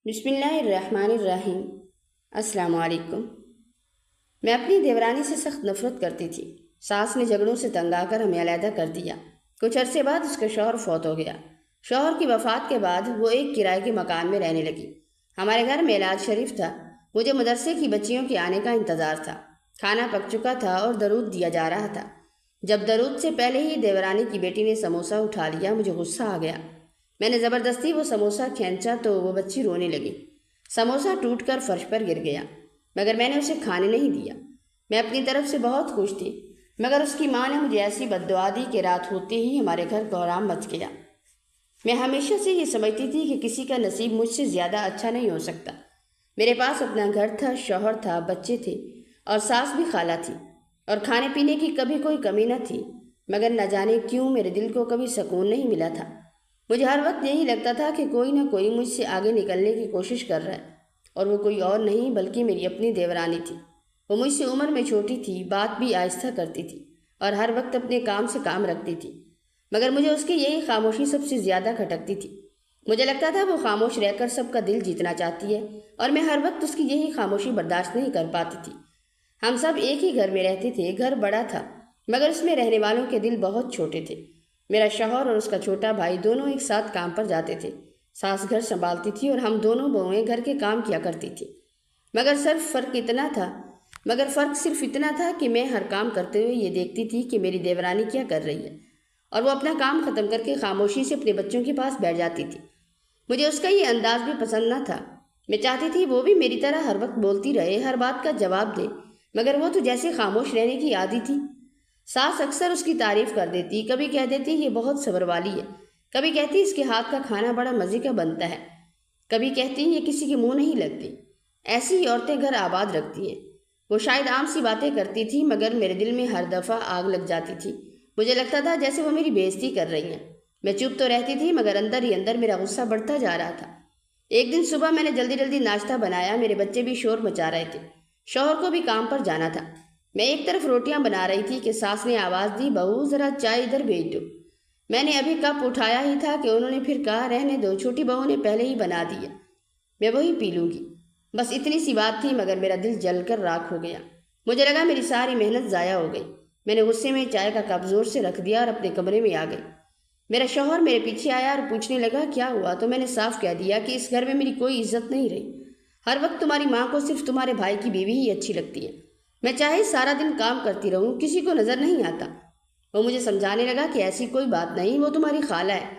بسم اللہ الرحمن الرحیم۔ السلام علیکم۔ میں اپنی دیورانی سے سخت نفرت کرتی تھی۔ ساس نے جھگڑوں سے تنگ آ کر ہمیں علیحدہ کر دیا۔ کچھ عرصے بعد اس کا شوہر فوت ہو گیا۔ شوہر کی وفات کے بعد وہ ایک کرائے کے مکان میں رہنے لگی۔ ہمارے گھر میلاد شریف تھا۔ مجھے مدرسے کی بچیوں کے آنے کا انتظار تھا۔ کھانا پک چکا تھا اور درود دیا جا رہا تھا۔ جب درود سے پہلے ہی دیورانی کی بیٹی نے سموسہ اٹھا لیا، مجھے غصہ آ گیا۔ میں نے زبردستی وہ سموسہ کھینچا تو وہ بچی رونے لگی۔ سموسہ ٹوٹ کر فرش پر گر گیا، مگر میں نے اسے کھانے نہیں دیا۔ میں اپنی طرف سے بہت خوش تھی، مگر اس کی ماں نے مجھے ایسی بد دعا دی کہ رات ہوتے ہی ہمارے گھر کوہرام مچ گیا۔ میں ہمیشہ سے یہ سمجھتی تھی کہ کسی کا نصیب مجھ سے زیادہ اچھا نہیں ہو سکتا۔ میرے پاس اپنا گھر تھا، شوہر تھا، بچے تھے اور ساس بھی خالہ تھی، اور کھانے پینے کی کبھی کوئی کمی نہ تھی، مگر نہ جانے کیوں میرے دل کو کبھی سکون نہیں ملا تھا۔ مجھے ہر وقت یہی لگتا تھا کہ کوئی نہ کوئی مجھ سے آگے نکلنے کی کوشش کر رہا ہے، اور وہ کوئی اور نہیں بلکہ میری اپنی دیورانی تھی۔ وہ مجھ سے عمر میں چھوٹی تھی، بات بھی آہستہ کرتی تھی اور ہر وقت اپنے کام سے کام رکھتی تھی، مگر مجھے اس کی یہی خاموشی سب سے زیادہ کھٹکتی تھی۔ مجھے لگتا تھا وہ خاموش رہ کر سب کا دل جیتنا چاہتی ہے، اور میں ہر وقت اس کی یہی خاموشی برداشت نہیں کر پاتی تھی۔ ہم سب ایک ہی گھر میں رہتے تھے۔ گھر بڑا تھا، مگر اس میں رہنے والوں کے دل بہت چھوٹے تھے۔ میرا شوہر اور اس کا چھوٹا بھائی دونوں ایک ساتھ کام پر جاتے تھے۔ ساس گھر سنبھالتی تھی اور ہم دونوں بہویں گھر کے کام کیا کرتی تھی، مگر فرق صرف اتنا تھا کہ میں ہر کام کرتے ہوئے یہ دیکھتی تھی کہ میری دیورانی کیا کر رہی ہے، اور وہ اپنا کام ختم کر کے خاموشی سے اپنے بچوں کے پاس بیٹھ جاتی تھی۔ مجھے اس کا یہ انداز بھی پسند نہ تھا۔ میں چاہتی تھی وہ بھی میری طرح ہر وقت بولتی رہے، ہر بات کا جواب دے، مگر وہ تو جیسے خاموش رہنے کی عادی تھی۔ ساس اکثر اس کی تعریف کر دیتی، کبھی کہہ دیتی یہ بہت صبر والی ہے، کبھی کہتی اس کے ہاتھ کا کھانا بڑا مزے کا بنتا ہے، کبھی کہتی یہ کسی کے منہ نہیں لگتی۔ ایسی ہی عورتیں گھر آباد رکھتی ہیں۔ وہ شاید عام سی باتیں کرتی تھی، مگر میرے دل میں ہر دفعہ آگ لگ جاتی تھی۔ مجھے لگتا تھا جیسے وہ میری بے عزتی کر رہی ہیں۔ میں چپ تو رہتی تھی، مگر اندر ہی اندر میرا غصہ بڑھتا جا رہا تھا۔ ایک دن صبح میں نے جلدی ناشتہ بنایا۔ میرے بچے بھی شور مچا رہے تھے، شوہر کو بھی کام پر جانا تھا۔ میں ایک طرف روٹیاں بنا رہی تھی کہ ساس نے آواز دی، بہو ذرا چائے ادھر بھیج دو۔ میں نے ابھی کپ اٹھایا ہی تھا کہ انہوں نے پھر کہا، رہنے دو، چھوٹی بہو نے پہلے ہی بنا دی ہے، میں وہی پی لوں گی۔ بس اتنی سی بات تھی، مگر میرا دل جل کر راکھ ہو گیا۔ مجھے لگا میری ساری محنت ضائع ہو گئی۔ میں نے غصے میں چائے کا کپ زور سے رکھ دیا اور اپنے کمرے میں آ گئی۔ میرا شوہر میرے پیچھے آیا اور پوچھنے لگا کیا ہوا، تو میں نے صاف کہہ دیا کہ اس گھر میں میری کوئی عزت نہیں رہی۔ ہر وقت تمہاری ماں کو صرف تمہارے بھائی کی بیوی ہی اچھی لگتی ہے۔ میں چاہے سارا دن کام کرتی رہوں، کسی کو نظر نہیں آتا۔ وہ مجھے سمجھانے لگا کہ ایسی کوئی بات نہیں، وہ تمہاری خالہ ہے،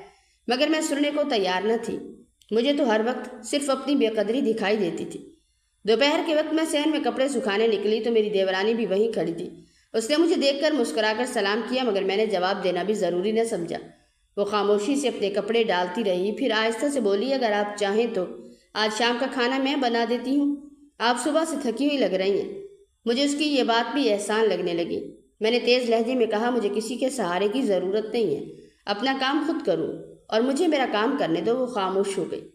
مگر میں سننے کو تیار نہ تھی۔ مجھے تو ہر وقت صرف اپنی بے قدری دکھائی دیتی تھی۔ دوپہر کے وقت میں صحن میں کپڑے سکھانے نکلی تو میری دیورانی بھی وہیں کھڑی تھی۔ اس نے مجھے دیکھ کر مسکرا کر سلام کیا، مگر میں نے جواب دینا بھی ضروری نہ سمجھا۔ وہ خاموشی سے اپنے کپڑے ڈالتی رہی، پھر آہستہ سے بولی، اگر آپ چاہیں تو آج شام کا کھانا میں بنا دیتی ہوں، آپ صبح سے تھکی ہوئی لگ رہی ہیں۔ مجھے اس کی یہ بات بھی احسان لگنے لگی۔ میں نے تیز لہجے میں کہا، مجھے کسی کے سہارے کی ضرورت نہیں ہے، اپنا کام خود کروں اور مجھے میرا کام کرنے دو۔ وہ خاموش ہو گئی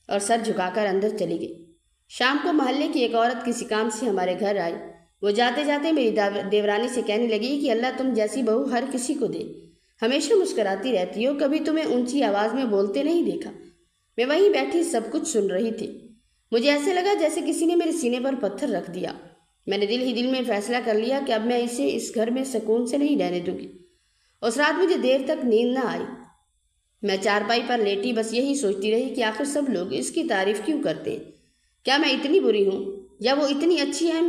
اور سر جھکا کر اندر چلی گئی۔ شام کو محلے کی ایک عورت کسی کام سے ہمارے گھر آئی۔ وہ جاتے جاتے میری دیورانی سے کہنے لگی کہ اللہ تم جیسی بہو ہر کسی کو دے، ہمیشہ مسکراتی رہتی ہو، کبھی تمہیں اونچی آواز میں بولتے نہیں دیکھا۔ میں وہیں بیٹھی سب کچھ سن رہی تھی۔ مجھے ایسے لگا جیسے کسی نے میرے سینے پر پتھر رکھ دیا۔ میں نے دل ہی دل میں فیصلہ کر لیا کہ اب میں اسے اس گھر میں سکون سے نہیں رہنے دوں گی۔ اس رات مجھے دیر تک نیند نہ آئی۔ میں چارپائی پر لیٹی بس یہی سوچتی رہی کہ آخر سب لوگ اس کی تعریف کیوں کرتے ہیں؟ کیا میں اتنی بری ہوں یا وہ اتنی اچھی ہے؟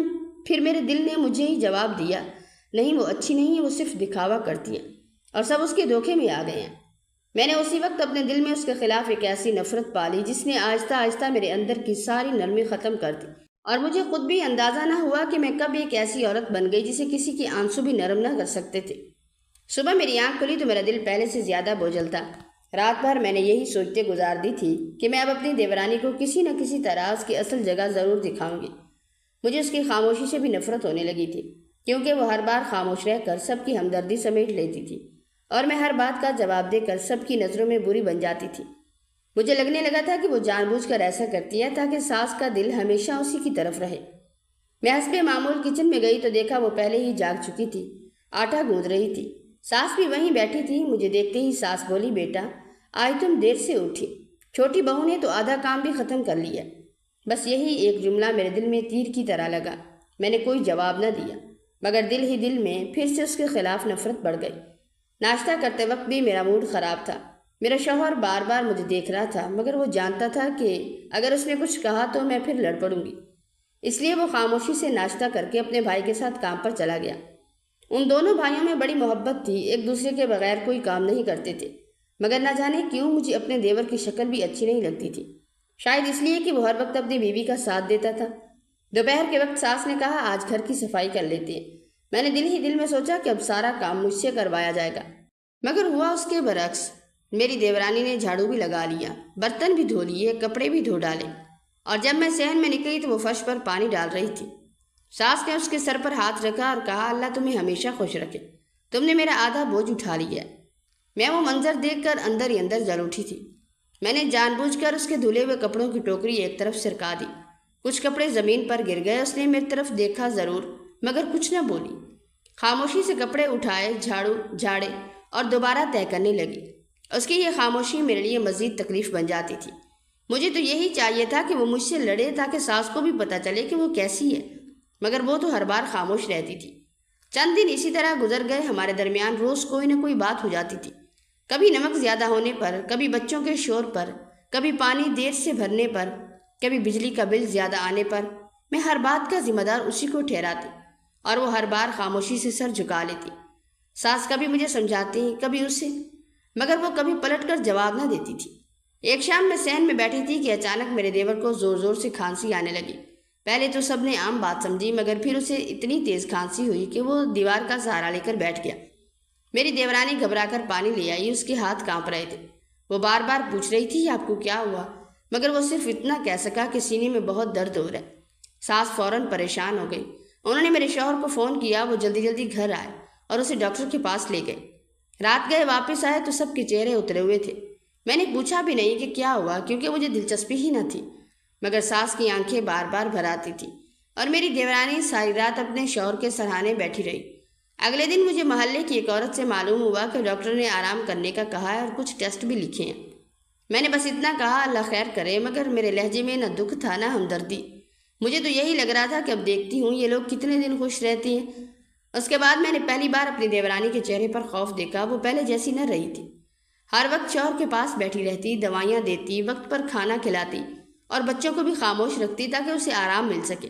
پھر میرے دل نے مجھے ہی جواب دیا، نہیں وہ اچھی نہیں ہے، وہ صرف دکھاوا کرتی ہے اور سب اس کے دھوکے میں آ گئے ہیں۔ میں نے اسی وقت اپنے دل میں اس کے خلاف ایک ایسی نفرت پالی جس نے آہستہ آہستہ میرے اندر کی ساری نرمی ختم کر دی، اور مجھے خود بھی اندازہ نہ ہوا کہ میں کب ایک ایسی عورت بن گئی جسے کسی کے آنسو بھی نرم نہ کر سکتے تھے۔ صبح میری آنکھ کھلی تو میرا دل پہلے سے زیادہ بوجھل تھا۔ رات بھر میں نے یہی سوچتے گزار دی تھی کہ میں اب اپنی دیورانی کو کسی نہ کسی طرح اس کی اصل جگہ ضرور دکھاؤں گی۔ مجھے اس کی خاموشی سے بھی نفرت ہونے لگی تھی، کیونکہ وہ ہر بار خاموش رہ کر سب کی ہمدردی سمیٹ لیتی تھی، اور میں ہر بات کا جواب دے کر سب کی نظروں میں بری بن جاتی تھی۔ مجھے لگنے لگا تھا کہ وہ جان بوجھ کر ایسا کرتی ہے تاکہ ساس کا دل ہمیشہ اسی کی طرف رہے۔ میں حسب معمول کچن میں گئی تو دیکھا وہ پہلے ہی جاگ چکی تھی، آٹا گوندھ رہی تھی۔ ساس بھی وہیں بیٹھی تھی۔ مجھے دیکھتے ہی ساس بولی، بیٹا آج تم دیر سے اٹھی، چھوٹی بہو نے تو آدھا کام بھی ختم کر لیا۔ بس یہی ایک جملہ میرے دل میں تیر کی طرح لگا۔ میں نے کوئی جواب نہ دیا، مگر دل ہی دل میں پھر سے اس کے خلاف نفرت بڑھ گئی۔ ناشتہ کرتے وقت بھی میرا موڈ خراب تھا۔ میرا شوہر بار بار مجھے دیکھ رہا تھا، مگر وہ جانتا تھا کہ اگر اس نے کچھ کہا تو میں پھر لڑ پڑوں گی، اس لیے وہ خاموشی سے ناشتہ کر کے اپنے بھائی کے ساتھ کام پر چلا گیا۔ ان دونوں بھائیوں میں بڑی محبت تھی، ایک دوسرے کے بغیر کوئی کام نہیں کرتے تھے، مگر نہ جانے کیوں مجھے اپنے دیور کی شکل بھی اچھی نہیں لگتی تھی، شاید اس لیے کہ وہ ہر وقت اپنی بیوی کا ساتھ دیتا تھا۔ دوپہر کے وقت ساس نے کہا آج گھر کی صفائی کر لیتے ہیں۔ میں نے دل ہی دل میں سوچا کہ اب سارا کام مجھ سے کروایا جائے گا، مگر ہوا اس کے برعکس۔ میری دیورانی نے جھاڑو بھی لگا لیا، برتن بھی دھو لیے، کپڑے بھی دھو ڈالے، اور جب میں صحن میں نکلی تو وہ فرش پر پانی ڈال رہی تھی۔ ساس نے اس کے سر پر ہاتھ رکھا اور کہا اللہ تمہیں ہمیشہ خوش رکھے، تم نے میرا آدھا بوجھ اٹھا لیا ہے۔ میں وہ منظر دیکھ کر اندر ہی اندر جل اٹھی تھی۔ میں نے جان بوجھ کر اس کے دھلے ہوئے کپڑوں کی ٹوکری ایک طرف سرکا دی۔ کچھ کپڑے زمین پر گر گئے۔ اس نے میری طرف دیکھا ضرور، مگر کچھ نہ بولی۔ خاموشی سے کپڑے اٹھائے، جھاڑو جھاڑے اور دوبارہ طے کرنے لگی۔ اس کی یہ خاموشی میرے لیے مزید تکلیف بن جاتی تھی۔ مجھے تو یہی چاہیے تھا کہ وہ مجھ سے لڑے تاکہ ساس کو بھی پتہ چلے کہ وہ کیسی ہے، مگر وہ تو ہر بار خاموش رہتی تھی۔ چند دن اسی طرح گزر گئے۔ ہمارے درمیان روز کوئی نہ کوئی بات ہو جاتی تھی، کبھی نمک زیادہ ہونے پر، کبھی بچوں کے شور پر، کبھی پانی دیر سے بھرنے پر، کبھی بجلی کا بل زیادہ آنے پر۔ میں ہر بات کا ذمہ دار اسی کو ٹھہراتی اور وہ ہر بار خاموشی سے سر جھکا لیتی۔ ساس کبھی مجھے سمجھاتی، کبھی اسے، مگر وہ کبھی پلٹ کر جواب نہ دیتی تھی۔ ایک شام میں صحن میں بیٹھی تھی کہ اچانک میرے دیور کو زور زور سے کھانسی آنے لگی۔ پہلے تو سب نے عام بات سمجھی، مگر پھر اسے اتنی تیز کھانسی ہوئی کہ وہ دیوار کا سہارا لے کر بیٹھ گیا۔ میری دیورانی گھبرا کر پانی لے آئی، اس کے ہاتھ کانپ رہے تھے۔ وہ بار بار پوچھ رہی تھی آپ کو کیا ہوا، مگر وہ صرف اتنا کہہ سکا کہ سینے میں بہت درد ہو رہا ہے۔ ساس فوراً پریشان ہو گئی۔ انہوں نے میرے شوہر کو فون کیا، وہ جلدی جلدی گھر آئے اور اسے ڈاکٹر کے پاس لے گئے۔ رات گئے واپس آئے تو سب کے چہرے اترے ہوئے تھے۔ میں نے پوچھا بھی نہیں کہ کیا ہوا، کیونکہ مجھے دلچسپی ہی نہ تھی، مگر ساس کی آنکھیں بار بار بھر آتی تھیں اور میری دیورانی ساری رات اپنے شوہر کے سرہانے بیٹھی رہی۔ اگلے دن مجھے محلے کی ایک عورت سے معلوم ہوا کہ ڈاکٹر نے آرام کرنے کا کہا ہے اور کچھ ٹیسٹ بھی لکھے ہیں۔ میں نے بس اتنا کہا اللہ خیر کرے، مگر میرے لہجے میں نہ دکھ تھا نہ ہمدردی۔ مجھے تو یہی لگ رہا تھا کہ اب دیکھتی ہوں یہ لوگ کتنے دن خوش رہتے ہیں۔ اس کے بعد میں نے پہلی بار اپنی دیورانی کے چہرے پر خوف دیکھا۔ وہ پہلے جیسی نہ رہی تھی، ہر وقت شوہر کے پاس بیٹھی رہتی، دوائیاں دیتی، وقت پر کھانا کھلاتی اور بچوں کو بھی خاموش رکھتی تاکہ اسے آرام مل سکے۔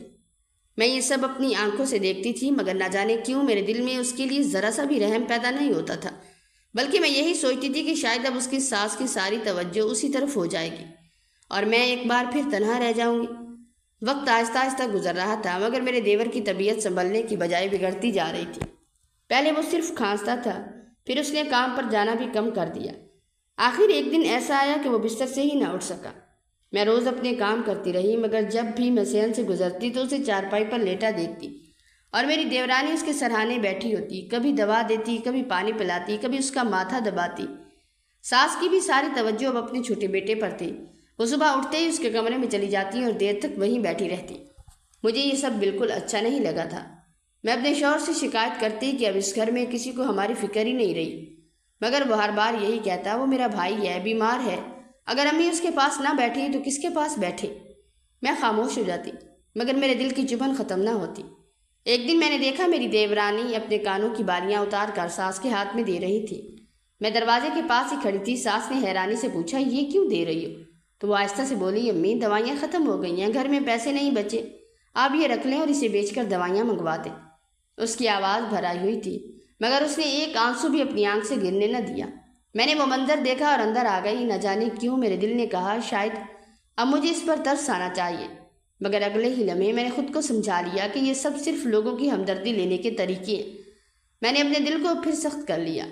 میں یہ سب اپنی آنکھوں سے دیکھتی تھی، مگر نہ جانے کیوں میرے دل میں اس کے لیے ذرا سا بھی رحم پیدا نہیں ہوتا تھا، بلکہ میں یہی سوچتی تھی کہ شاید اب اس کی ساس کی ساری توجہ اسی طرف ہو جائے گی اور میں ایک بار پھر تنہا رہ جاؤں گی۔ وقت آہستہ آہستہ گزر رہا تھا، مگر میرے دیور کی طبیعت سنبھلنے کی بجائے بگڑتی جا رہی تھی۔ پہلے وہ صرف کھانستا تھا، پھر اس نے کام پر جانا بھی کم کر دیا۔ آخر ایک دن ایسا آیا کہ وہ بستر سے ہی نہ اٹھ سکا۔ میں روز اپنے کام کرتی رہی، مگر جب بھی میں صحن سے گزرتی تو اسے چارپائی پر لیٹا دیکھتی اور میری دیورانی اس کے سرہانے بیٹھی ہوتی، کبھی دوا دیتی، کبھی پانی پلاتی، کبھی اس کا ماتھا دباتی۔ ساس کی بھی ساری توجہ اب اپنے چھوٹے بیٹے پر تھی۔ وہ صبح اٹھتے ہی اس کے کمرے میں چلی جاتی اور دیر تک وہیں بیٹھی رہتی۔ مجھے یہ سب بالکل اچھا نہیں لگا تھا۔ میں اپنے شوہر سے شکایت کرتی کہ اب اس گھر میں کسی کو ہماری فکر ہی نہیں رہی، مگر وہ ہر بار یہی کہتا وہ میرا بھائی ہے، بیمار ہے، اگر امی اس کے پاس نہ بیٹھی تو کس کے پاس بیٹھے۔ میں خاموش ہو جاتی، مگر میرے دل کی چبھن ختم نہ ہوتی۔ ایک دن میں نے دیکھا میری دیورانی اپنے کانوں کی بالیاں اتار کر ساس کے ہاتھ میں دے رہی تھی۔ میں دروازے کے پاس ہی کھڑی تھی۔ ساس نے حیرانی سے پوچھا یہ کیوں دے رہی ہو؟ تو وہ آہستہ سے بولی امی دوائیاں ختم ہو گئی ہیں، گھر میں پیسے نہیں بچے، آپ یہ رکھ لیں اور اسے بیچ کر دوائیاں منگوا دیں۔ اس کی آواز بھر آئی ہوئی تھی، مگر اس نے ایک آنسو بھی اپنی آنکھ سے گرنے نہ دیا۔ میں نے وہ منظر دیکھا اور اندر آ گئی۔ نہ جانے کیوں میرے دل نے کہا شاید اب مجھے اس پر ترس آنا چاہیے، مگر اگلے ہی لمحے میں نے خود کو سمجھا لیا کہ یہ سب صرف لوگوں کی ہمدردی لینے کے طریقے ہیں۔ میں نے اپنے دل کو پھر سخت کر لیا۔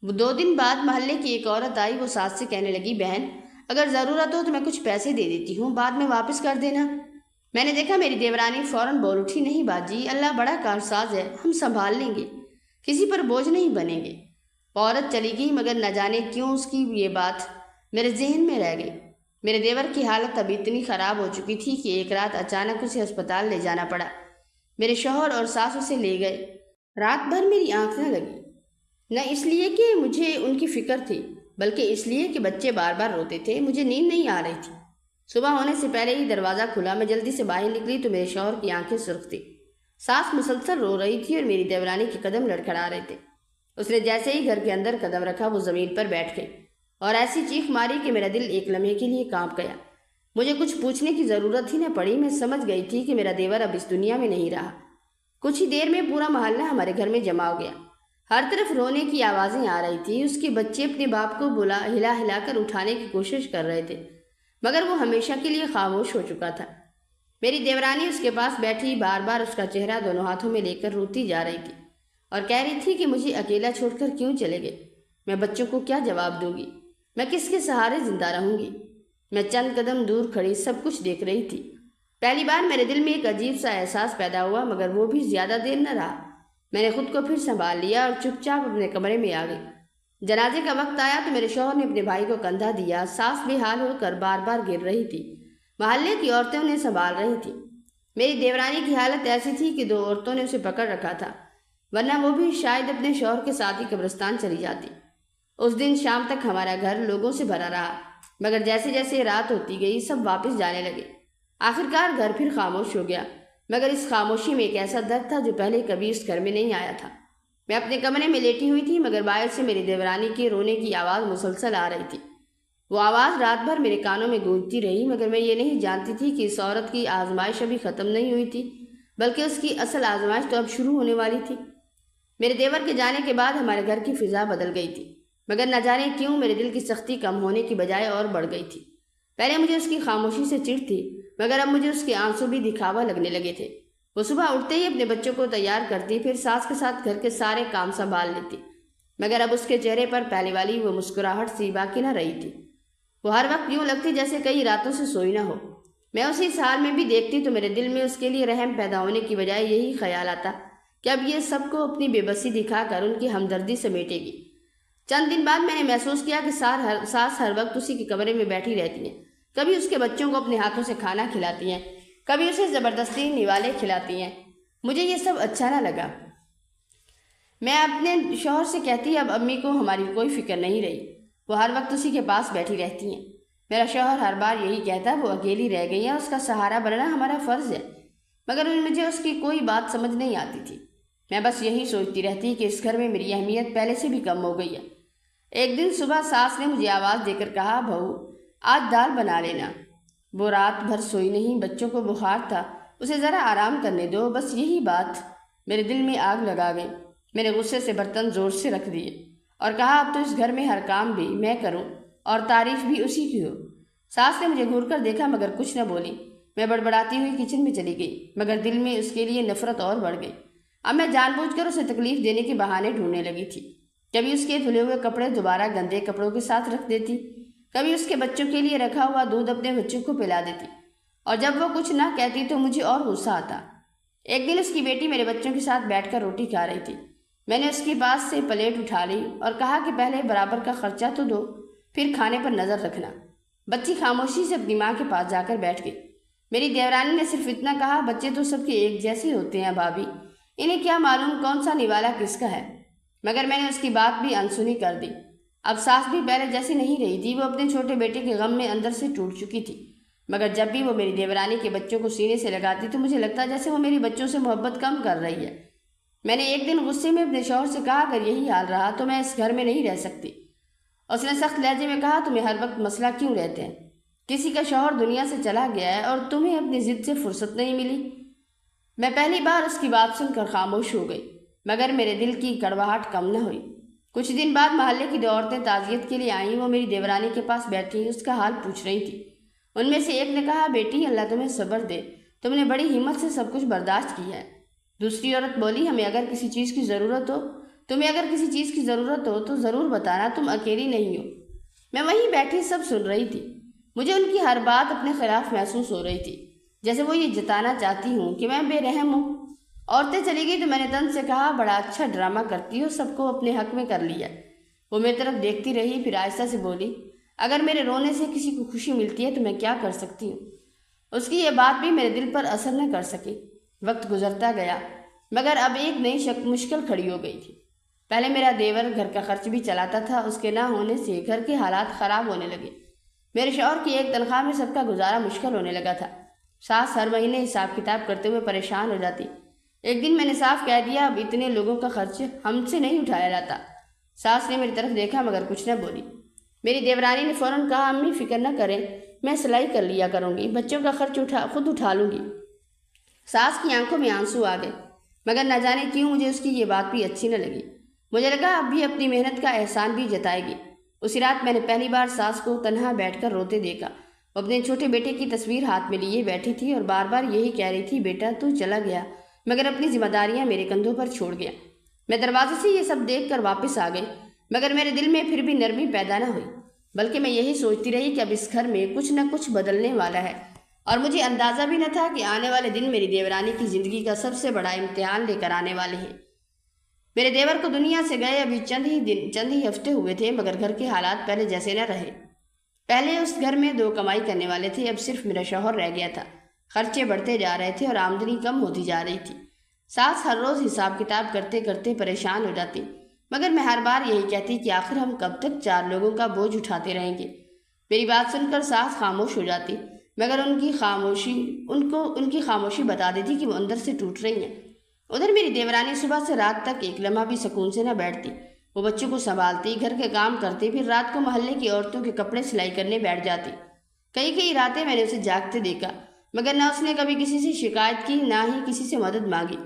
وہ 2 دن بعد محلے کی ایک عورت آئی۔ وہ ساس سے کہنے لگی بہن اگر ضرورت ہو تو میں کچھ پیسے دے دیتی ہوں، بعد میں واپس کر دینا۔ میں نے دیکھا میری دیورانی فوراً بول اٹھی نہیں باجی، اللہ بڑا کارساز ہے، ہم سنبھال لیں گے، کسی پر بوجھ نہیں بنیں گے۔ وہ عورت چلی گئی، مگر نہ جانے کیوں اس کی یہ بات میرے ذہن میں رہ گئی۔ میرے دیور کی حالت اب اتنی خراب ہو چکی تھی کہ ایک رات اچانک اسے ہسپتال لے جانا پڑا۔ میرے شوہر اور ساس اسے لے گئے۔ رات بھر میری آنکھ نہ لگی، نہ اس لیے کہ مجھے ان کی فکر تھی، بلکہ اس لیے کہ بچے بار بار روتے تھے، مجھے نیند نہیں آ رہی تھی۔ صبح ہونے سے پہلے ہی دروازہ کھلا، میں جلدی سے باہر نکلی تو میرے شوہر کی آنکھیں سرخ تھی، ساس مسلسل رو رہی تھی اور میری دیورانی کے قدم لڑکھڑا رہے تھے۔ اس نے جیسے ہی گھر کے اندر قدم رکھا وہ زمین پر بیٹھ گئی اور ایسی چیخ ماری کہ میرا دل ایک لمحے کے لیے کانپ گیا۔ مجھے کچھ پوچھنے کی ضرورت ہی نہ پڑی، میں سمجھ گئی تھی کہ میرا دیور اب اس دنیا میں نہیں رہا۔ کچھ ہی دیر میں پورا محلہ ہمارے گھر میں جمع ہو گیا، ہر طرف رونے کی آوازیں آ رہی تھی۔ اس کے بچے اپنے باپ کو ہلا ہلا کر اٹھانے کی کوشش کر رہے تھے، مگر وہ ہمیشہ کے لیے خاموش ہو چکا تھا۔ میری دیورانی اس کے پاس بیٹھی بار بار اس کا چہرہ دونوں ہاتھوں میں لے کر روتی جا رہی تھی اور کہہ رہی تھی کہ مجھے اکیلا چھوڑ کر کیوں چلے گئے، میں بچوں کو کیا جواب دوں گی، میں کس کے سہارے زندہ رہوں گی۔ میں چند قدم دور کھڑی سب کچھ دیکھ رہی تھی۔ پہلی بار میرے دل میں ایک عجیب سا احساس پیدا ہوا، مگر وہ بھی زیادہ دیر نہ رہا۔ میں نے خود کو پھر سنبھال لیا اور چپ چاپ اپنے کمرے میں آ گئی۔ جنازے کا وقت آیا تو میرے شوہر نے اپنے بھائی کو کندھا دیا، ساس بے حال ہو کر بار بار گر رہی تھی، محلے کی عورتیں انہیں سنبھال رہی تھیں۔ میری دیورانی کی حالت ایسی تھی کہ 2 عورتوں نے اسے پکڑ رکھا تھا، ورنہ وہ بھی شاید اپنے شوہر کے ساتھ ہی قبرستان چلی جاتی۔ اس دن شام تک ہمارا گھر لوگوں سے بھرا رہا، مگر جیسے جیسے رات ہوتی گئی سب واپس جانے لگے۔ آخرکار گھر پھر خاموش ہو گیا، مگر اس خاموشی میں ایک ایسا درد تھا جو پہلے کبھی اس گھر میں نہیں آیا تھا۔ میں اپنے کمرے میں لیٹی ہوئی تھی، مگر باہر سے میری دیورانی کے رونے کی آواز مسلسل آ رہی تھی۔ وہ آواز رات بھر میرے کانوں میں گونجتی رہی، مگر میں یہ نہیں جانتی تھی کہ اس عورت کی آزمائش ابھی ختم نہیں ہوئی تھی، بلکہ اس کی اصل آزمائش تو اب شروع ہونے والی تھی۔ میرے دیور کے جانے کے بعد ہمارے گھر کی فضا بدل گئی تھی، مگر نہ جانے کیوں میرے دل کی سختی کم ہونے کی بجائے اور بڑھ گئی تھی۔ پہلے مجھے اس کی خاموشی سے چڑ تھی، مگر اب مجھے اس کے آنسو بھی دکھاوا لگنے لگے تھے۔ وہ صبح اٹھتے ہی اپنے بچوں کو تیار کرتی، پھر ساس کے ساتھ گھر کے سارے کام سنبھال لیتی، مگر اب اس کے چہرے پر پہلے والی وہ مسکراہٹ سی باقی نہ رہی تھی۔ وہ ہر وقت یوں لگتی جیسے کئی راتوں سے سوئی نہ ہو۔ میں اسی حال میں بھی دیکھتی تو میرے دل میں اس کے لیے رحم پیدا ہونے کی بجائے یہی خیال آتا کہ اب یہ سب کو اپنی بے بسی دکھا کر ان کی ہمدردی سمیٹے گی۔ چند دن بعد میں نے محسوس کیا کہ ساس ہر وقت اسی کے کمرے میں بیٹھی رہتی ہیں، کبھی اس کے بچوں کو اپنے ہاتھوں سے کھانا کھلاتی ہیں، کبھی اسے زبردستی نوالے کھلاتی ہیں۔ مجھے یہ سب اچھا نہ لگا۔ میں اپنے شوہر سے کہتی اب امی کو ہماری کوئی فکر نہیں رہی، وہ ہر وقت اسی کے پاس بیٹھی رہتی ہیں۔ میرا شوہر ہر بار یہی کہتا وہ اکیلی رہ گئی ہیں، اس کا سہارا بننا ہمارا فرض ہے، مگر مجھے اس کی کوئی بات سمجھ نہیں آتی تھی۔ میں بس یہی سوچتی رہتی کہ اس گھر میں میری اہمیت پہلے سے بھی کم ہو گئی ہے۔ ایک دن صبح ساس نے مجھے آواز دے کر کہا، بہو آج دال بنا لینا۔ وہ رات بھر سوئی نہیں، بچوں کو بخار تھا، اسے ذرا آرام کرنے دو، بس یہی بات میرے دل میں آگ لگا گئی۔ میں نے غصے سے برتن زور سے رکھ دیے اور کہا اب تو اس گھر میں ہر کام بھی میں کروں اور تعریف بھی اسی کی ہو۔ ساس نے مجھے گھور کر دیکھا مگر کچھ نہ بولی۔ میں بڑبڑاتی ہوئی کچن میں چلی گئی، مگر دل میں اس کے لیے نفرت اور بڑھ گئی۔ اب میں جان بوجھ کر اسے تکلیف دینے کے بہانے ڈھونڈنے لگی تھی۔ کبھی اس کے دھلے ہوئے کپڑے دوبارہ گندے کپڑوں کے ساتھ رکھ دیتی، کبھی اس کے بچوں کے لیے رکھا ہوا دودھ اپنے بچوں کو پلا دیتی، اور جب وہ کچھ نہ کہتی تو مجھے اور غصہ آتا۔ ایک دن اس کی بیٹی میرے بچوں کے ساتھ بیٹھ کر روٹی کھا رہی تھی۔ میں نے اس کے پاس سے پلیٹ اٹھا لی اور کہا کہ پہلے برابر کا خرچہ تو دو، پھر کھانے پر نظر رکھنا۔ بچی خاموشی سے اپنی ماں کے پاس جا کر بیٹھ گئی۔ میری دیورانی نے صرف اتنا کہا، بچے تو سب کے ایک جیسے ہوتے ہیں بھابھی، انہیں کیا معلوم کون سا نوالا کس کا ہے، مگر میں نے اس کی بات بھی انسنی کر دی۔ اب ساس بھی پہلے جیسی نہیں رہی تھی، وہ اپنے چھوٹے بیٹے کے غم میں اندر سے ٹوٹ چکی تھی، مگر جب بھی وہ میری دیورانی کے بچوں کو سینے سے لگاتی تو مجھے لگتا جیسے وہ میری بچوں سے محبت کم کر رہی ہے۔ میں نے ایک دن غصے میں اپنے شوہر سے کہا اگر یہی حال رہا تو میں اس گھر میں نہیں رہ سکتی۔ اس نے سخت لہجے میں کہا تمہیں ہر وقت مسئلہ کیوں رہتے ہیں، کسی کا شوہر دنیا سے چلا گیا ہے اور تمہیں اپنی ضد سے فرصت نہیں ملی۔ میں پہلی بار اس کی بات سن کر خاموش ہو گئی، مگر میرے دل کی کڑواہٹ کم نہ ہوئی۔ کچھ دن بعد محلے کی 2 عورتیں تعزیت کے لیے آئیں، وہ میری دیورانی کے پاس بیٹھی اس کا حال پوچھ رہی تھی۔ ان میں سے ایک نے کہا بیٹی اللہ تمہیں صبر دے، تم نے بڑی ہمت سے سب کچھ برداشت کیا ہے۔ دوسری عورت بولی تمہیں اگر کسی چیز کی ضرورت ہو تو ضرور بتانا، تم اکیلی نہیں ہو۔ میں وہیں بیٹھی سب سن رہی تھی، مجھے ان کی ہر بات اپنے خلاف محسوس ہو رہی تھی، جیسے وہ یہ جتانا چاہتی ہوں کہ میں بے رحم ہوں۔ عورتیں چلی گئی تو میں نے طنز سے کہا بڑا اچھا ڈرامہ کرتی ہو، سب کو اپنے حق میں کر لیا۔ وہ میری طرف دیکھتی رہی، پھر آہستہ سے بولی اگر میرے رونے سے کسی کو خوشی ملتی ہے تو میں کیا کر سکتی ہوں۔ اس کی یہ بات بھی میرے دل پر اثر نہ کر سکی۔ وقت گزرتا گیا، مگر اب ایک نئی مشکل کھڑی ہو گئی تھی۔ پہلے میرا دیور گھر کا خرچ بھی چلاتا تھا، اس کے نہ ہونے سے گھر کے حالات خراب ہونے لگے۔ میرے شوہر کی ایک تنخواہ میں سب کا گزارا مشکل ہونے لگا تھا۔ ساس ہر مہینے حساب کتاب کرتے ہوئے پریشان ہو جاتی۔ ایک دن میں نے صاف کہہ دیا اب اتنے لوگوں کا خرچ ہم سے نہیں اٹھایا جاتا۔ ساس نے میری طرف دیکھا مگر کچھ نہ بولی۔ میری دیورانی نے فوراً کہا امی فکر نہ کریں، میں سلائی کر لیا کروں گی، بچوں کا خرچ خود اٹھا لوں گی۔ ساس کی آنکھوں میں آنسو آ گئے، مگر نہ جانے کیوں مجھے اس کی یہ بات بھی اچھی نہ لگی۔ مجھے لگا اب بھی اپنی محنت کا احسان بھی جتائے گی۔ اسی رات میں نے پہلی بار ساس کو تنہا بیٹھ کر روتے دیکھا۔ وہ اپنے چھوٹے بیٹے کی تصویر ہاتھ میں لیے بیٹھی تھی اور بار بار یہی کہہ رہی تھی بیٹا تو چلا گیا مگر اپنی ذمہ داریاں میرے کندھوں پر چھوڑ گیا۔ میں دروازے سے یہ سب دیکھ کر واپس آ گئی، مگر میرے دل میں پھر بھی نرمی پیدا نہ ہوئی، بلکہ میں یہی سوچتی رہی کہ اب اس گھر میں کچھ نہ کچھ بدلنے والا ہے، اور مجھے اندازہ بھی نہ تھا کہ آنے والے دن میری دیورانی کی زندگی کا سب سے بڑا امتحان لے کر آنے والے ہیں۔ میرے دیور کو دنیا سے گئے ابھی چند ہی ہفتے ہوئے تھے، مگر گھر کے حالات پہلے جیسے نہ رہے۔ پہلے اس گھر میں 2 کمائی کرنے والے تھے، اب صرف میرا شوہر رہ گیا تھا۔ خرچے بڑھتے جا رہے تھے اور آمدنی کم ہوتی جا رہی تھی۔ ساس ہر روز حساب کتاب کرتے کرتے پریشان ہو جاتی، مگر میں ہر بار یہی کہتی کہ آخر ہم کب تک 4 لوگوں کا بوجھ اٹھاتے رہیں گے۔ میری بات سن کر ساس خاموش ہو جاتی، مگر ان کی خاموشی بتا دیتی کہ وہ اندر سے ٹوٹ رہی ہیں۔ ادھر میری دیورانی صبح سے رات تک ایک لمحہ بھی سکون سے نہ بیٹھتی۔ وہ بچوں کو سنبھالتی، گھر کے کام کرتی، پھر رات کو محلے کی عورتوں کے کپڑے سلائی کرنے بیٹھ جاتی۔ کئی راتیں میں نے اسے جاگتے دیکھا، مگر نہ اس نے کبھی کسی سے شکایت کی، نہ ہی کسی سے مدد مانگی۔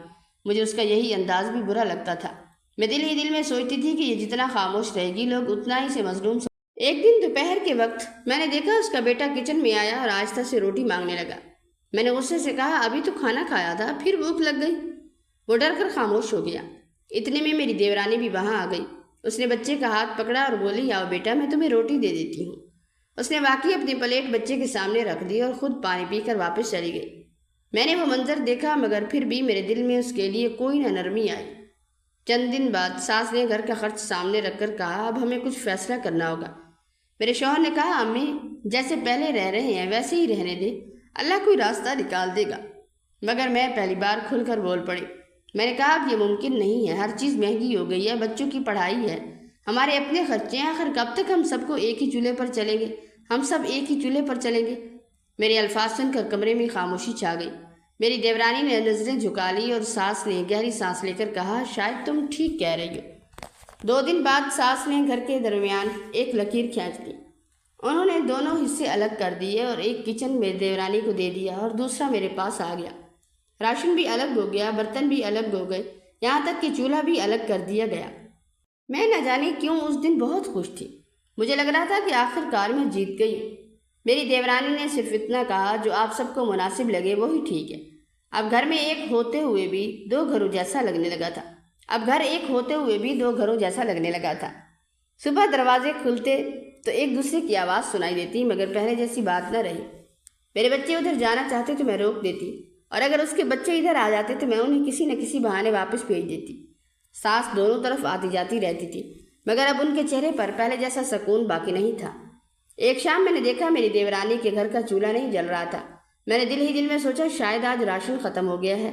مجھے اس کا یہی انداز بھی برا لگتا تھا۔ میں دل ہی دل میں سوچتی تھی کہ یہ جتنا خاموش رہے گی لوگ اتنا ہی سے مظلوم ایک دن دوپہر کے وقت میں نے دیکھا اس کا بیٹا کچن میں آیا اور آہستہ سے روٹی مانگنے لگا۔ میں نے غصے سے کہا ابھی تو کھانا کھایا تھا، پھر بھوک لگ گئی۔ وہ ڈر کر خاموش ہو گیا۔ اتنے میں میری دیورانی بھی وہاں آ گئی۔ اس نے بچے کا ہاتھ پکڑا اور بولی آؤ بیٹا میں تمہیں روٹی دے دیتی ہوں۔ اس نے واقعی اپنی پلیٹ بچے کے سامنے رکھ دی اور خود پانی پی کر واپس چلی گئی۔ میں نے وہ منظر دیکھا مگر پھر بھی میرے دل میں اس کے لیے کوئی نہ نرمی آئی۔ چند دن بعد ساس نے گھر کا خرچ سامنے رکھ کر کہا اب ہمیں کچھ فیصلہ کرنا ہوگا۔ میرے شوہر نے کہا امی جیسے پہلے رہ رہے ہیں ویسے ہی رہنے دے، اللہ کوئی راستہ نکال دے گا۔ مگر میں پہلی بار کھل کر بول پڑی۔ میں نے کہا اب یہ ممکن نہیں ہے، ہر چیز مہنگی ہو گئی ہے، بچوں کی پڑھائی ہے، ہمارے اپنے خرچے ہیں، آخر کب تک ہم سب کو ایک ہی چولہے پر چلیں گے، ہم سب ایک ہی چولہے پر چلیں گے۔ میرے الفاظ سن کر کمرے میں خاموشی چھا گئی۔ میری دیورانی نے نظریں جھکا لی اور ساس نے گہری سانس لے کر کہا شاید تم ٹھیک کہہ رہی ہو۔ 2 دن بعد ساس نے گھر کے درمیان ایک لکیر کھینچ دی۔ انہوں نے دونوں حصے الگ کر دیے اور ایک کچن میری دیورانی کو دے دیا اور دوسرا میرے پاس آ گیا۔ راشن بھی الگ ہو گیا، برتن بھی الگ ہو گئے، یہاں تک کہ چولہا بھی الگ کر دیا گیا۔ میں نہ جانے کیوں اس دن بہت خوش تھی۔ مجھے لگ رہا تھا کہ آخر کار میں جیت گئی ہوں۔ میری دیورانی نے صرف اتنا کہا جو آپ سب کو مناسب لگے وہی ٹھیک ہے۔ اب گھر میں ایک ہوتے ہوئے بھی 2 گھروں جیسا لگنے لگا تھا۔ صبح دروازے کھلتے تو ایک دوسرے کی آواز سنائی دیتی مگر پہلے جیسی بات نہ رہی۔ میرے بچے ادھر جانا چاہتے تو میں روک دیتی، اور اگر اس کے بچے ادھر آ جاتے تو میں انہیں کسی نہ کسی بہانے واپس بھیج دیتی۔ ساس دونوں طرف آتی جاتی رہتی تھی مگر اب ان کے چہرے پر پہلے جیسا سکون باقی نہیں تھا۔ ایک شام میں نے دیکھا میری دیورانی کے گھر کا چولہا نہیں جل رہا تھا۔ میں نے دل ہی دل میں سوچا شاید آج راشن ختم ہو گیا ہے۔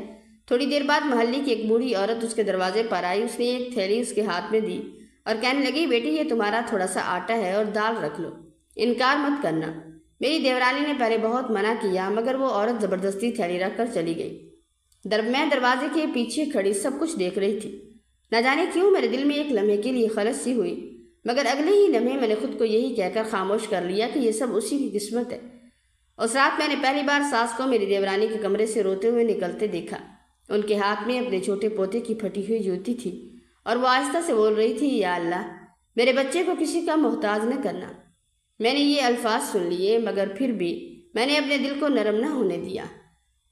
تھوڑی دیر بعد محلے کی ایک بوڑھی عورت اس کے دروازے پر آئی۔ اس نے ایک تھیلی اس کے ہاتھ میں دی اور کہنے لگی بیٹی یہ تمہارا تھوڑا سا آٹا ہے اور دال رکھ لو، انکار مت کرنا۔ میری دیورانی نے پہلے بہت منع کیا مگر وہ عورت زبردستی تھیلی رکھ کر چلی گئی۔ میں دروازے کے پیچھے کھڑی سب کچھ دیکھ رہی تھی۔ نہ جانے کیوں میرے دل میں ایک لمحے کے لیے خلش سی ہوئی، مگر اگلے ہی لمحے میں نے خود کو یہی کہہ کر خاموش کر لیا کہ یہ سب اسی کی قسمت ہے۔ اس رات میں نے پہلی بار ساس کو میری دیورانی کے کمرے سے روتے ہوئے نکلتے دیکھا۔ ان کے ہاتھ میں اپنے چھوٹے پوتے کی پھٹی ہوئی جوتی تھی اور وہ آہستہ سے بول رہی تھی یا اللہ میرے بچے کو کسی کا محتاج نہ کرنا۔ میں نے یہ الفاظ سن لیے مگر پھر بھی میں نے اپنے دل کو نرم نہ ہونے دیا،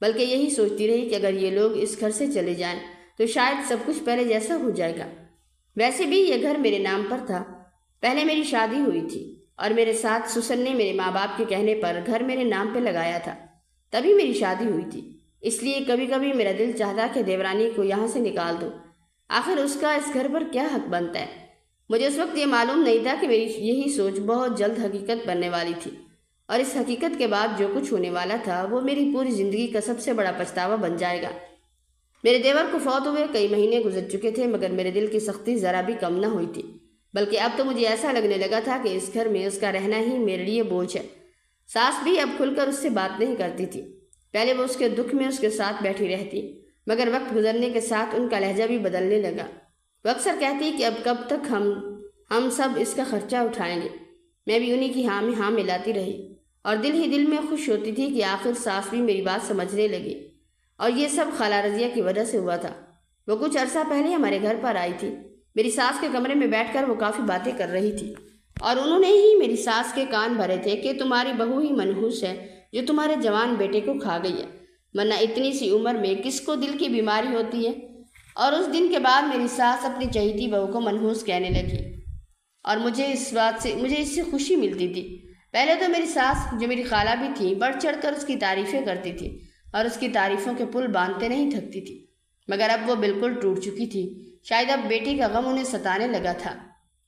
بلکہ یہی سوچتی رہی کہ اگر یہ لوگ اس گھر سے چلے جائیں تو شاید سب کچھ پہلے جیسا ہو جائے گا۔ ویسے بھی یہ گھر میرے نام پر تھا، پہلے میری شادی ہوئی تھی اور میرے ساتھ سسن نے میرے ماں باپ کے کہنے پر گھر میرے نام پہ لگایا تھا، تبھی میری شادی ہوئی تھی۔ اس لیے کبھی کبھی میرا دل چاہتا کہ دیورانی کو یہاں سے نکال دو، آخر اس کا اس گھر پر کیا حق بنتا ہے۔ مجھے اس وقت یہ معلوم نہیں تھا کہ میری یہی سوچ بہت جلد حقیقت بننے والی تھی، اور اس حقیقت کے بعد جو کچھ ہونے والا تھا وہ میری پوری زندگی کا سب سے بڑا پچھتاوا بن جائے گا۔ میرے دیور کو فوت ہوئے کئی مہینے گزر چکے تھے، مگر میرے دل کی سختی ذرا بھی کم نہ ہوئی تھی، بلکہ اب تو مجھے ایسا لگنے لگا تھا کہ اس گھر میں اس کا رہنا ہی میرے لیے بوجھ ہے۔ ساس بھی اب کھل کر اس سے بات نہیں کرتی تھی۔ پہلے وہ اس کے دکھ میں اس کے ساتھ بیٹھی رہتی، مگر وقت گزرنے کے ساتھ ان کا لہجہ بھی بدلنے لگا۔ وہ اکثر کہتی کہ اب کب تک ہم سب اس کا خرچہ اٹھائیں گے۔ میں بھی انہی کی ہاں میں ہاں ملاتی رہی، اور دل ہی دل میں خوش ہوتی تھی کہ آخر ساس بھی میری بات سمجھنے لگی، اور یہ سب خالہ رضیہ کی وجہ سے ہوا تھا۔ وہ کچھ عرصہ پہلے ہمارے گھر پر آئی تھی۔ میری ساس کے کمرے میں بیٹھ کر وہ کافی باتیں کر رہی تھی، اور انہوں نے ہی میری ساس کے کان بھرے تھے کہ تمہاری بہو ہی منحوس ہے جو تمہارے جوان بیٹے کو کھا گئی ہے، ورنہ اتنی سی عمر میں کس کو دل کی بیماری ہوتی ہے۔ اور اس دن کے بعد میری ساس اپنی چہیتی بہو کو منحوس کہنے لگی، اور مجھے اس سے خوشی ملتی تھی۔ پہلے تو میری ساس، جو میری خالہ بھی تھی، بڑھ چڑھ کر اس کی تعریفیں کرتی تھی اور اس کی تعریفوں کے پل باندھتے نہیں تھکتی تھی، مگر اب وہ بالکل ٹوٹ چکی تھی۔ شاید اب بیٹی کا غم انہیں ستانے لگا تھا،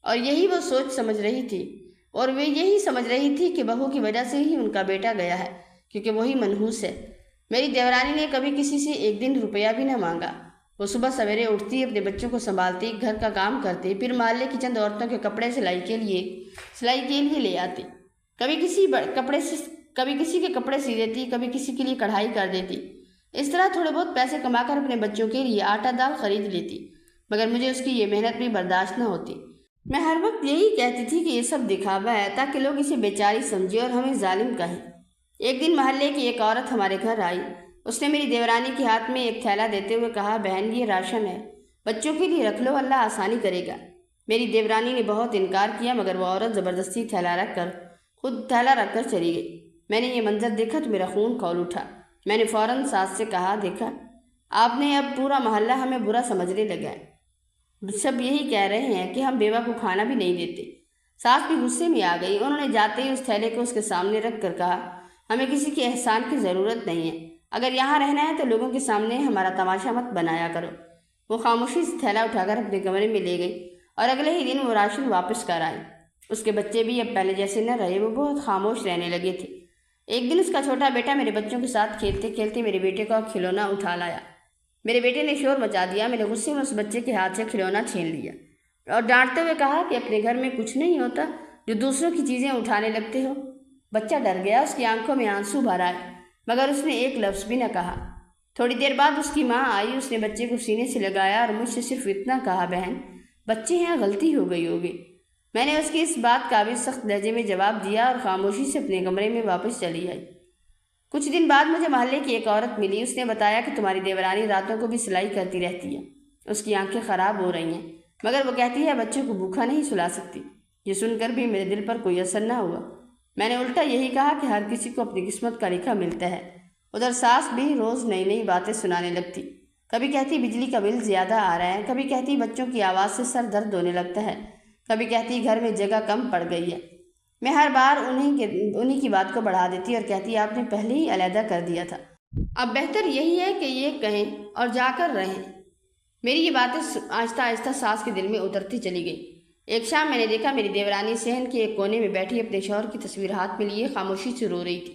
اور یہی وہ سوچ سمجھ رہی تھی، اور وہ یہی سمجھ رہی تھی کہ بہو کی وجہ سے ہی ان کا بیٹا گیا ہے، کیونکہ وہی منحوس ہے۔ میری دیورانی نے کبھی کسی سے ایک دن روپیہ بھی نہ مانگا۔ وہ صبح سویرے اٹھتی، اپنے بچوں کو سنبھالتی، گھر کا کام کرتی، پھر محلے کی چند عورتوں کے کپڑے سلائی کے لیے لے آتی۔ کبھی کسی کے کپڑے سی دیتی، کبھی کسی کے لیے کڑھائی کر دیتی۔ اس طرح تھوڑے بہت پیسے کما کر اپنے بچوں کے لیے آٹا دال خرید لیتی، مگر مجھے اس کی یہ محنت بھی برداشت نہ ہوتی۔ میں ہر وقت یہی کہتی تھی کہ یہ سب دکھاوا ہے تاکہ لوگ اسے بیچاری سمجھے اور ہمیں ظالم کہیں۔ ایک دن محلے کی ایک عورت ہمارے گھر آئی۔ اس نے میری دیورانی کے ہاتھ میں ایک تھیلا دیتے ہوئے کہا، بہن یہ راشن ہے، بچوں کے لیے رکھ لو، اللہ آسانی کرے گا۔ میری دیورانی نے بہت انکار کیا، مگر وہ عورت زبردستی تھیلا رکھ کر چلی گئی۔ میں نے یہ منظر دیکھا تو میرا خون کھول اٹھا۔ میں نے فوراً ساس سے کہا، دیکھا آپ نے، اب پورا محلہ ہمیں برا سمجھنے لگا ہے، سب یہی کہہ رہے ہیں کہ ہم بیوہ کو کھانا بھی نہیں دیتے۔ ساس بھی غصے میں آ گئی۔ انہوں نے جاتے ہی اس تھیلے کو اس کے سامنے رکھ کر کہا، ہمیں کسی کے احسان کی ضرورت نہیں ہے، اگر یہاں رہنا ہے تو لوگوں کے سامنے ہمارا تماشا مت بنایا کرو۔ وہ خاموشی سے تھیلا اٹھا کر اپنے کمرے میں لے گئی، اور اگلے ہی دن وہ راشن واپس کر آئی۔ اس کے بچے بھی اب پہلے جیسے نہ رہے، وہ بہت خاموش رہنے لگے تھے۔ ایک دن اس کا چھوٹا بیٹا میرے بچوں کے ساتھ کھیلتے کھیلتے میرے بیٹے کا کھلونا اٹھا لایا۔ میرے بیٹے نے شور مچا دیا۔ میں نے غصے میں اس بچے کے ہاتھ سے کھلونا چھین لیا اور ڈانٹتے ہوئے کہا کہ اپنے گھر میں کچھ نہیں ہوتا جو دوسروں کی چیزیں اٹھانے لگتے ہو۔ بچہ ڈر گیا، اس کی آنکھوں میں آنسو بھر آئے، مگر اس نے ایک لفظ بھی نہ کہا۔ تھوڑی دیر بعد اس کی ماں آئی۔ اس نے بچے کو سینے سے لگایا اور مجھ سے صرف اتنا کہا، بہن بچے ہیں، غلطی ہو گئی ہوگی۔ میں نے اس کی اس بات کا بھی سخت لہجے میں جواب دیا اور خاموشی سے اپنے کمرے میں واپس چلی آئی۔ کچھ دن بعد مجھے محلے کی ایک عورت ملی۔ اس نے بتایا کہ تمہاری دیورانی راتوں کو بھی سلائی کرتی رہتی ہے، اس کی آنکھیں خراب ہو رہی ہیں، مگر وہ کہتی ہے بچوں کو بھوکا نہیں سلا سکتی۔ یہ سن کر بھی میرے دل پر کوئی اثر نہ ہوا۔ میں نے الٹا یہی کہا کہ ہر کسی کو اپنی قسمت کا لکھا ملتا ہے۔ ادھر ساس بھی روز نئی نئی باتیں سنانے لگتی۔ کبھی کہتی بجلی کا بل زیادہ آ رہا ہے، کبھی کہتی بچوں کی آواز سے سر درد ہونے لگتا ہے، کبھی کہتی گھر میں جگہ کم پڑ گئی ہے۔ میں ہر بار انہی کی بات کو بڑھا دیتی اور کہتی آپ نے پہلے ہی علیحدہ کر دیا تھا، اب بہتر یہی ہے کہ یہ کہیں اور جا کر رہیں۔ میری یہ باتیں آہستہ آہستہ ساس کے دل میں اترتی چلی گئی۔ ایک شام میں نے دیکھا میری دیورانی صحن کے ایک کونے میں بیٹھی اپنے شوہر کی تصویر ہاتھ میں لیے خاموشی سے رو رہی تھی۔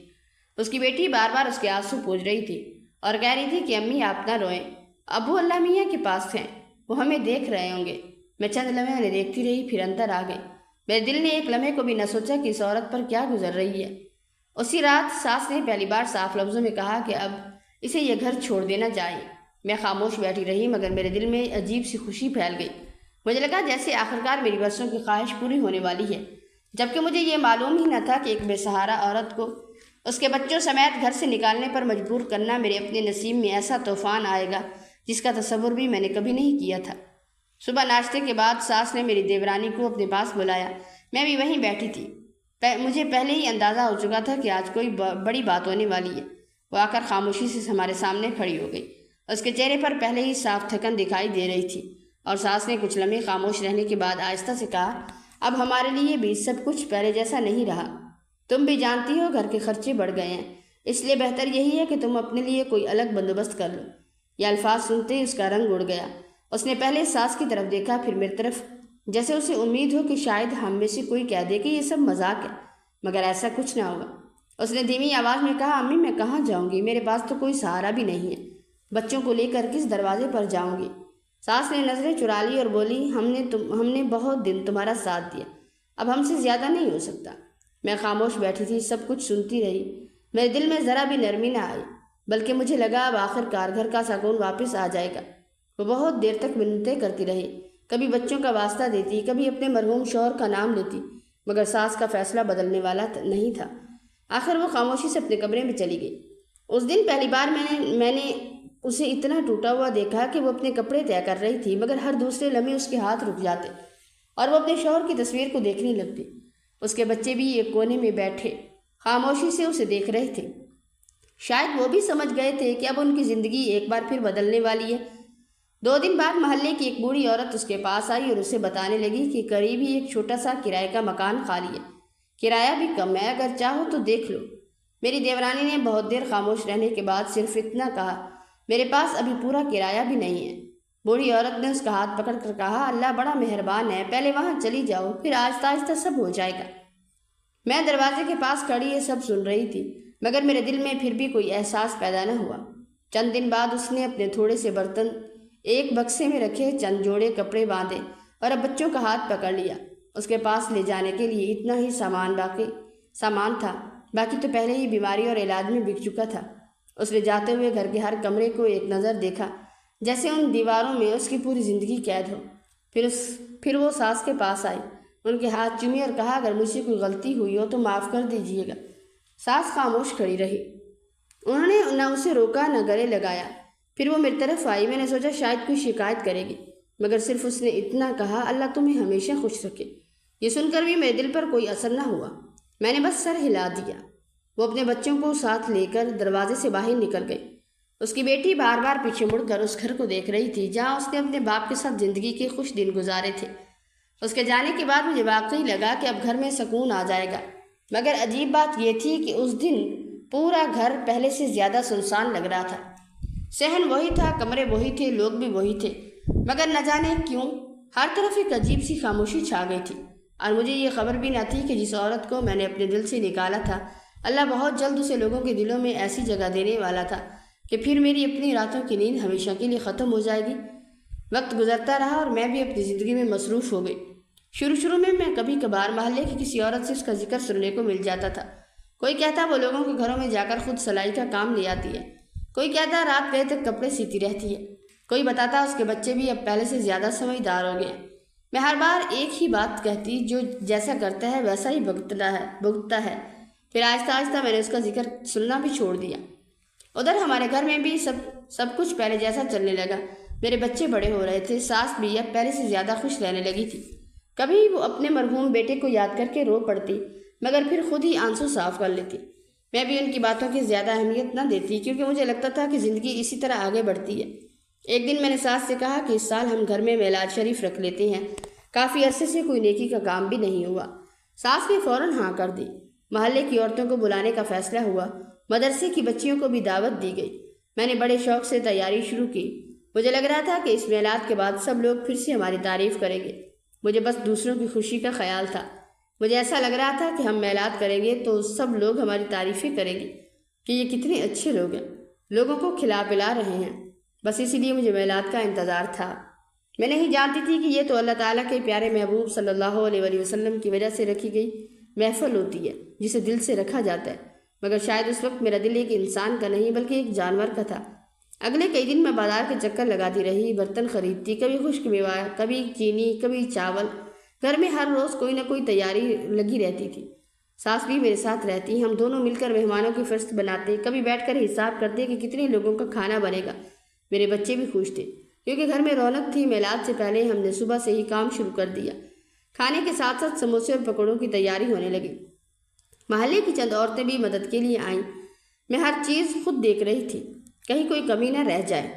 اس کی بیٹی بار بار اس کے آنسو پوچھ رہی تھی اور کہہ رہی تھی کہ امی آپ نہ روئیں، ابو اللہ میاں کے پاس ہیں، وہ ہمیں دیکھ رہے ہوں گے۔ میں چند لمحے انہیں دیکھتی رہی، پھر اندر آ گئی۔ میرے دل نے ایک لمحے کو بھی نہ سوچا کہ اس عورت پر کیا گزر رہی ہے۔ اسی رات ساس نے پہلی بار صاف لفظوں میں کہا کہ اب اسے یہ گھر چھوڑ دینا چاہیے۔ میں خاموش بیٹھی رہی، مگر میرے دل میں عجیب سی خوشی پھیل گئی۔ مجھے لگا جیسے آخرکار میری برسوں کی خواہش پوری ہونے والی ہے، جبکہ مجھے یہ معلوم ہی نہ تھا کہ ایک بے سہارا عورت کو اس کے بچوں سمیت گھر سے نکالنے پر مجبور کرنا میرے اپنے نصیب میں ایسا طوفان آئے گا جس کا تصور بھی میں نے کبھی نہیں کیا تھا۔ صبح ناشتے کے بعد ساس نے میری دیورانی کو اپنے پاس بلایا۔ میں بھی وہیں بیٹھی تھی۔ مجھے پہلے ہی اندازہ ہو چکا تھا کہ آج کوئی بڑی بات ہونے والی ہے۔ وہ آ کر خاموشی سے ہمارے سامنے کھڑی ہو گئی۔ اس کے چہرے پر پہلے ہی صاف تھکن دکھائی دے رہی تھی، اور ساس نے کچھ لمحے خاموش رہنے کے بعد آہستہ سے کہا، اب ہمارے لیے بھی سب کچھ پہلے جیسا نہیں رہا۔ تم بھی جانتی ہو گھر کے خرچے بڑھ گئے ہیں، اس لیے بہتر یہی ہے کہ تم اپنے لیے کوئی الگ بندوبست کر لو۔ یہ الفاظ سنتے ہی اس کا رنگ اڑ گیا۔ اس نے پہلے ساس کی طرف دیکھا، پھر میری طرف، جیسے اسے امید ہو کہ شاید ہم میں سے کوئی کہہ دے کہ یہ سب مذاق ہے، مگر ایسا کچھ نہ ہوا۔ اس نے دھیمی آواز میں کہا، امی میں کہاں جاؤں گی، میرے پاس تو کوئی سہارا بھی نہیں ہے۔ بچوں کو لے کر کس دروازے پر جاؤں گی؟ ساس نے نظریں چرا لی اور بولی، ہم نے بہت دن تمہارا ساتھ دیا، اب ہم سے زیادہ نہیں ہو سکتا۔ میں خاموش بیٹھی تھی، سب کچھ سنتی رہی۔ میرے دل میں ذرا بھی نرمی نہ آئی، بلکہ مجھے لگا اب آخر کار گھر کا سکون واپس آ جائے گا۔ وہ بہت دیر تک منتیں کرتی رہی، کبھی بچوں کا واسطہ دیتی، کبھی اپنے مرحوم شوہر کا نام لیتی، مگر ساس کا فیصلہ بدلنے والا نہیں تھا۔ آخر وہ خاموشی سے اپنے کمرے میں چلی گئی۔ اس دن پہلی بار میں نے اسے اتنا ٹوٹا ہوا دیکھا کہ وہ اپنے کپڑے طے کر رہی تھی، مگر ہر دوسرے لمحے اس کے ہاتھ رک جاتے اور وہ اپنے شوہر کی تصویر کو دیکھنے لگتی۔ اس کے بچے بھی ایک کونے میں بیٹھے خاموشی سے اسے دیکھ رہے تھے۔ شاید وہ بھی سمجھ گئے تھے کہ اب ان کی زندگی ایک بار پھر بدلنے والی ہے۔ 2 دن بعد محلے کی ایک بوڑھی عورت اس کے پاس آئی اور اسے بتانے لگی کہ قریب ہی ایک چھوٹا سا کرائے کا مکان خالی ہے، کرایہ بھی کم ہے، اگر چاہو تو دیکھ لو۔ میری دیورانی نے بہت دیر خاموش رہنے کے بعد صرف اتنا کہا، میرے پاس ابھی پورا کرایہ بھی نہیں ہے۔ بوڑھی عورت نے اس کا ہاتھ پکڑ کر کہا، اللہ بڑا مہربان ہے، پہلے وہاں چلی جاؤ، پھر آہستہ آہستہ سب ہو جائے گا۔ میں دروازے کے پاس کھڑی یہ سب سن رہی تھی، مگر میرے دل میں پھر بھی کوئی احساس پیدا نہ ہوا۔ چند دن بعد اس نے اپنے تھوڑے سے برتن ایک بکسے میں رکھے، چند جوڑے کپڑے باندھے اور اب بچوں کا ہاتھ پکڑ لیا۔ اس کے پاس لے جانے کے لیے اتنا ہی سامان تھا، باقی تو پہلے ہی بیماری اور علاج میں بک چکا تھا۔ اس نے جاتے ہوئے گھر کے ہر کمرے کو ایک نظر دیکھا، جیسے ان دیواروں میں اس کی پوری زندگی قید ہو۔ پھر وہ ساس کے پاس آئی، ان کے ہاتھ چومے اور کہا، اگر مجھ سے کوئی غلطی ہوئی ہو تو معاف کر دیجیے گا۔ ساس خاموش کھڑی رہی، انہوں نے نہ اسے روکا نہ گلے لگایا۔ پھر وہ میری طرف آئی، میں نے سوچا شاید کوئی شکایت کرے گی، مگر صرف اس نے اتنا کہا، اللہ تمہیں ہمیشہ خوش رکھے۔ یہ سن کر بھی میرے دل پر کوئی اثر نہ ہوا، میں نے بس سر ہلا دیا۔ وہ اپنے بچوں کو ساتھ لے کر دروازے سے باہر نکل گئی۔ اس کی بیٹی بار بار پیچھے مڑ کر اس گھر کو دیکھ رہی تھی جہاں اس نے اپنے باپ کے ساتھ زندگی کے خوش دن گزارے تھے۔ اس کے جانے کے بعد مجھے واقعی لگا کہ اب گھر میں سکون آ جائے گا، مگر عجیب بات یہ تھی کہ اس دن پورا گھر پہلے سے زیادہ سنسان لگ رہا تھا۔ صحن وہی تھا، کمرے وہی تھے، لوگ بھی وہی تھے، مگر نہ جانے کیوں ہر طرف ایک عجیب سی خاموشی چھا گئی تھی، اور مجھے یہ خبر بھی نہ تھی کہ جس عورت کو میں نے اپنے دل سے نکالا تھا، اللہ بہت جلد اسے لوگوں کے دلوں میں ایسی جگہ دینے والا تھا کہ پھر میری اپنی راتوں کی نیند ہمیشہ کے لیے ختم ہو جائے گی۔ وقت گزرتا رہا اور میں بھی اپنی زندگی میں مصروف ہو گئی۔ شروع میں کبھی کبھار محلے کی کسی عورت سے اس کا ذکر سننے کو مل جاتا تھا۔ کوئی کہتا وہ لوگوں کے گھروں میں جا کر خود سلائی کا کام لے آتی ہے، کوئی کہتا رات گئے تک کپڑے سیتی رہتی ہے، کوئی بتاتا اس کے بچے بھی اب پہلے سے زیادہ سمجھدار ہو گئے۔ میں ہر بار ایک ہی بات کہتی، جو جیسا کرتا ہے ویسا ہی بھگتتا ہے۔ پھر آہستہ آہستہ میں نے اس کا ذکر سننا بھی چھوڑ دیا۔ ادھر ہمارے گھر میں بھی سب کچھ پہلے جیسا چلنے لگا۔ میرے بچے بڑے ہو رہے تھے، ساس بھی اب پہلے سے زیادہ خوش رہنے لگی تھی۔ کبھی وہ اپنے مرحوم بیٹے کو یاد کر کے رو پڑتی، مگر پھر خود ہی آنسو صاف کر لیتی۔ میں بھی ان کی باتوں کی زیادہ اہمیت نہ دیتی، کیونکہ مجھے لگتا تھا کہ زندگی اسی طرح آگے بڑھتی ہے۔ ایک دن میں نے ساس سے کہا کہ اس سال ہم گھر میں میلاد شریف رکھ لیتے ہیں، کافی عرصے سے کوئی نیکی کا کام بھی نہیں ہوا۔ ساس نے فوراً ہاں کر دی۔ محلے کی عورتوں کو بلانے کا فیصلہ ہوا، مدرسے کی بچیوں کو بھی دعوت دی گئی۔ میں نے بڑے شوق سے تیاری شروع کی۔ مجھے لگ رہا تھا کہ اس میلاد کے بعد سب لوگ پھر سے ہماری تعریف کریں گے۔ مجھے بس دوسروں کی خوشی کا خیال تھا۔ مجھے ایسا لگ رہا تھا کہ ہم میلاد کریں گے تو سب لوگ ہماری تعریفیں کریں گے کہ یہ کتنے اچھے لوگ ہیں، لوگوں کو کھلا پلا رہے ہیں۔ بس اسی لیے مجھے میلاد کا انتظار تھا۔ میں نہیں جانتی تھی کہ یہ تو اللہ تعالیٰ کے پیارے محبوب صلی اللہ علیہ وآلہ وسلم کی وجہ سے رکھی گئی محفل ہوتی ہے، جسے دل سے رکھا جاتا ہے، مگر شاید اس وقت میرا دل ایک انسان کا نہیں بلکہ ایک جانور کا تھا۔ اگلے کئی دن میں بازار کے چکر لگاتی رہی، برتن خریدتی، کبھی خشک میوہ، کبھی چینی، کبھی چاول۔ گھر میں ہر روز کوئی نہ کوئی تیاری لگی رہتی تھی۔ ساس بھی میرے ساتھ رہتی، ہم دونوں مل کر مہمانوں کی فہرست بناتے، کبھی بیٹھ کر حساب کرتے کہ کتنے لوگوں کا کھانا بنے گا۔ میرے بچے بھی خوش تھے، کیونکہ گھر میں رونق تھی۔ میلاد سے پہلے ہم نے صبح سے ہی کام شروع کر دیا۔ کھانے کے ساتھ ساتھ سموسے اور پکوڑوں کی تیاری ہونے لگی۔ محلے کی چند عورتیں بھی مدد کے لیے آئیں۔ میں ہر چیز خود دیکھ رہی تھی، کہیں کوئی کمی نہ رہ جائے۔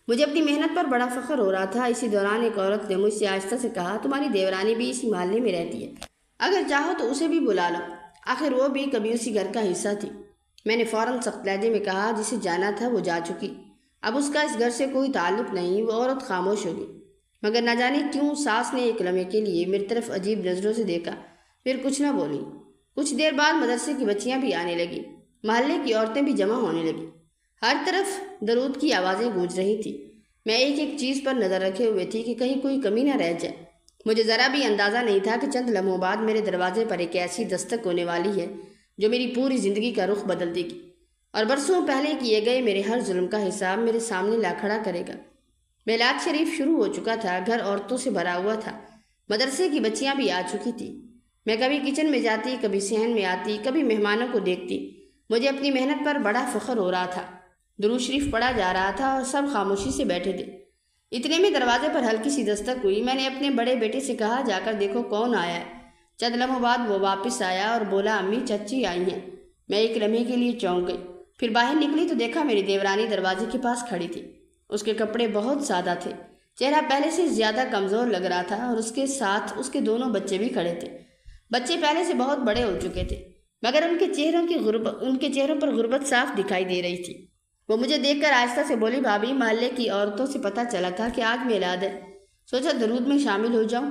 مجھے اپنی محنت پر بڑا فخر ہو رہا تھا۔ اسی دوران ایک عورت نے مجھ سے آہستہ سے کہا، تمہاری دیورانی بھی اسی محلے میں رہتی ہے، اگر چاہو تو اسے بھی بلا لو، آخر وہ بھی کبھی اسی گھر کا حصہ تھی۔ میں نے فوراً سخت لہجے میں کہا، جسے جانا تھا وہ جا چکی، اب اس کا اس گھر سے کوئی تعلق نہیں۔ وہ عورت خاموش ہوگی، مگر نہ جانے کیوں ساس نے ایک لمحے کے لیے میری طرف عجیب نظروں سے دیکھا، پھر کچھ نہ بولی۔ کچھ دیر بعد مدرسے کی بچیاں بھی آنے لگیں، محلے کی عورتیں بھی جمع ہونے لگیں۔ ہر طرف درود کی آوازیں گونج رہی تھی۔ میں ایک ایک چیز پر نظر رکھے ہوئے تھی کہ کہیں کوئی کمی نہ رہ جائے۔ مجھے ذرا بھی اندازہ نہیں تھا کہ چند لمحوں بعد میرے دروازے پر ایک ایسی دستک ہونے والی ہے جو میری پوری زندگی کا رخ بدل دے گی، اور برسوں پہلے کیے گئے میرے ہر ظلم کا حساب میرے سامنے لا کھڑا کرے گا۔ میلاد شریف شروع ہو چکا تھا، گھر عورتوں سے بھرا ہوا تھا، مدرسے کی بچیاں بھی آ چکی تھی۔ میں کبھی کچن میں جاتی، کبھی صحن میں آتی، کبھی مہمانوں کو دیکھتی۔ مجھے اپنی محنت پر بڑا فخر ہو رہا تھا۔ درود شریف پڑھا جا رہا تھا اور سب خاموشی سے بیٹھے تھے۔ اتنے میں دروازے پر ہلکی سی دستک ہوئی۔ میں نے اپنے بڑے بیٹے سے کہا، جا کر دیکھو کون آیا ہے۔ چند لمحوں بعد وہ واپس آیا اور بولا، امی چچی آئی ہیں۔ میں ایک لمحے کے لیے چونک گئی، پھر باہر نکلی تو دیکھا میری دیورانی دروازے کے پاس کھڑی تھی۔ اس کے کپڑے بہت سادہ تھے، چہرہ پہلے سے زیادہ کمزور لگ رہا تھا، اور اس کے ساتھ اس کے دونوں بچے بھی کھڑے تھے۔ بچے پہلے سے بہت بڑے ہو چکے تھے، مگر ان کے چہروں پر غربت صاف دکھائی دے رہی تھی۔ وہ مجھے دیکھ کر آہستہ سے بولی، بھابھی، محلے کی عورتوں سے پتہ چلا تھا کہ آج میلاد ہے، سوچا درود میں شامل ہو جاؤں،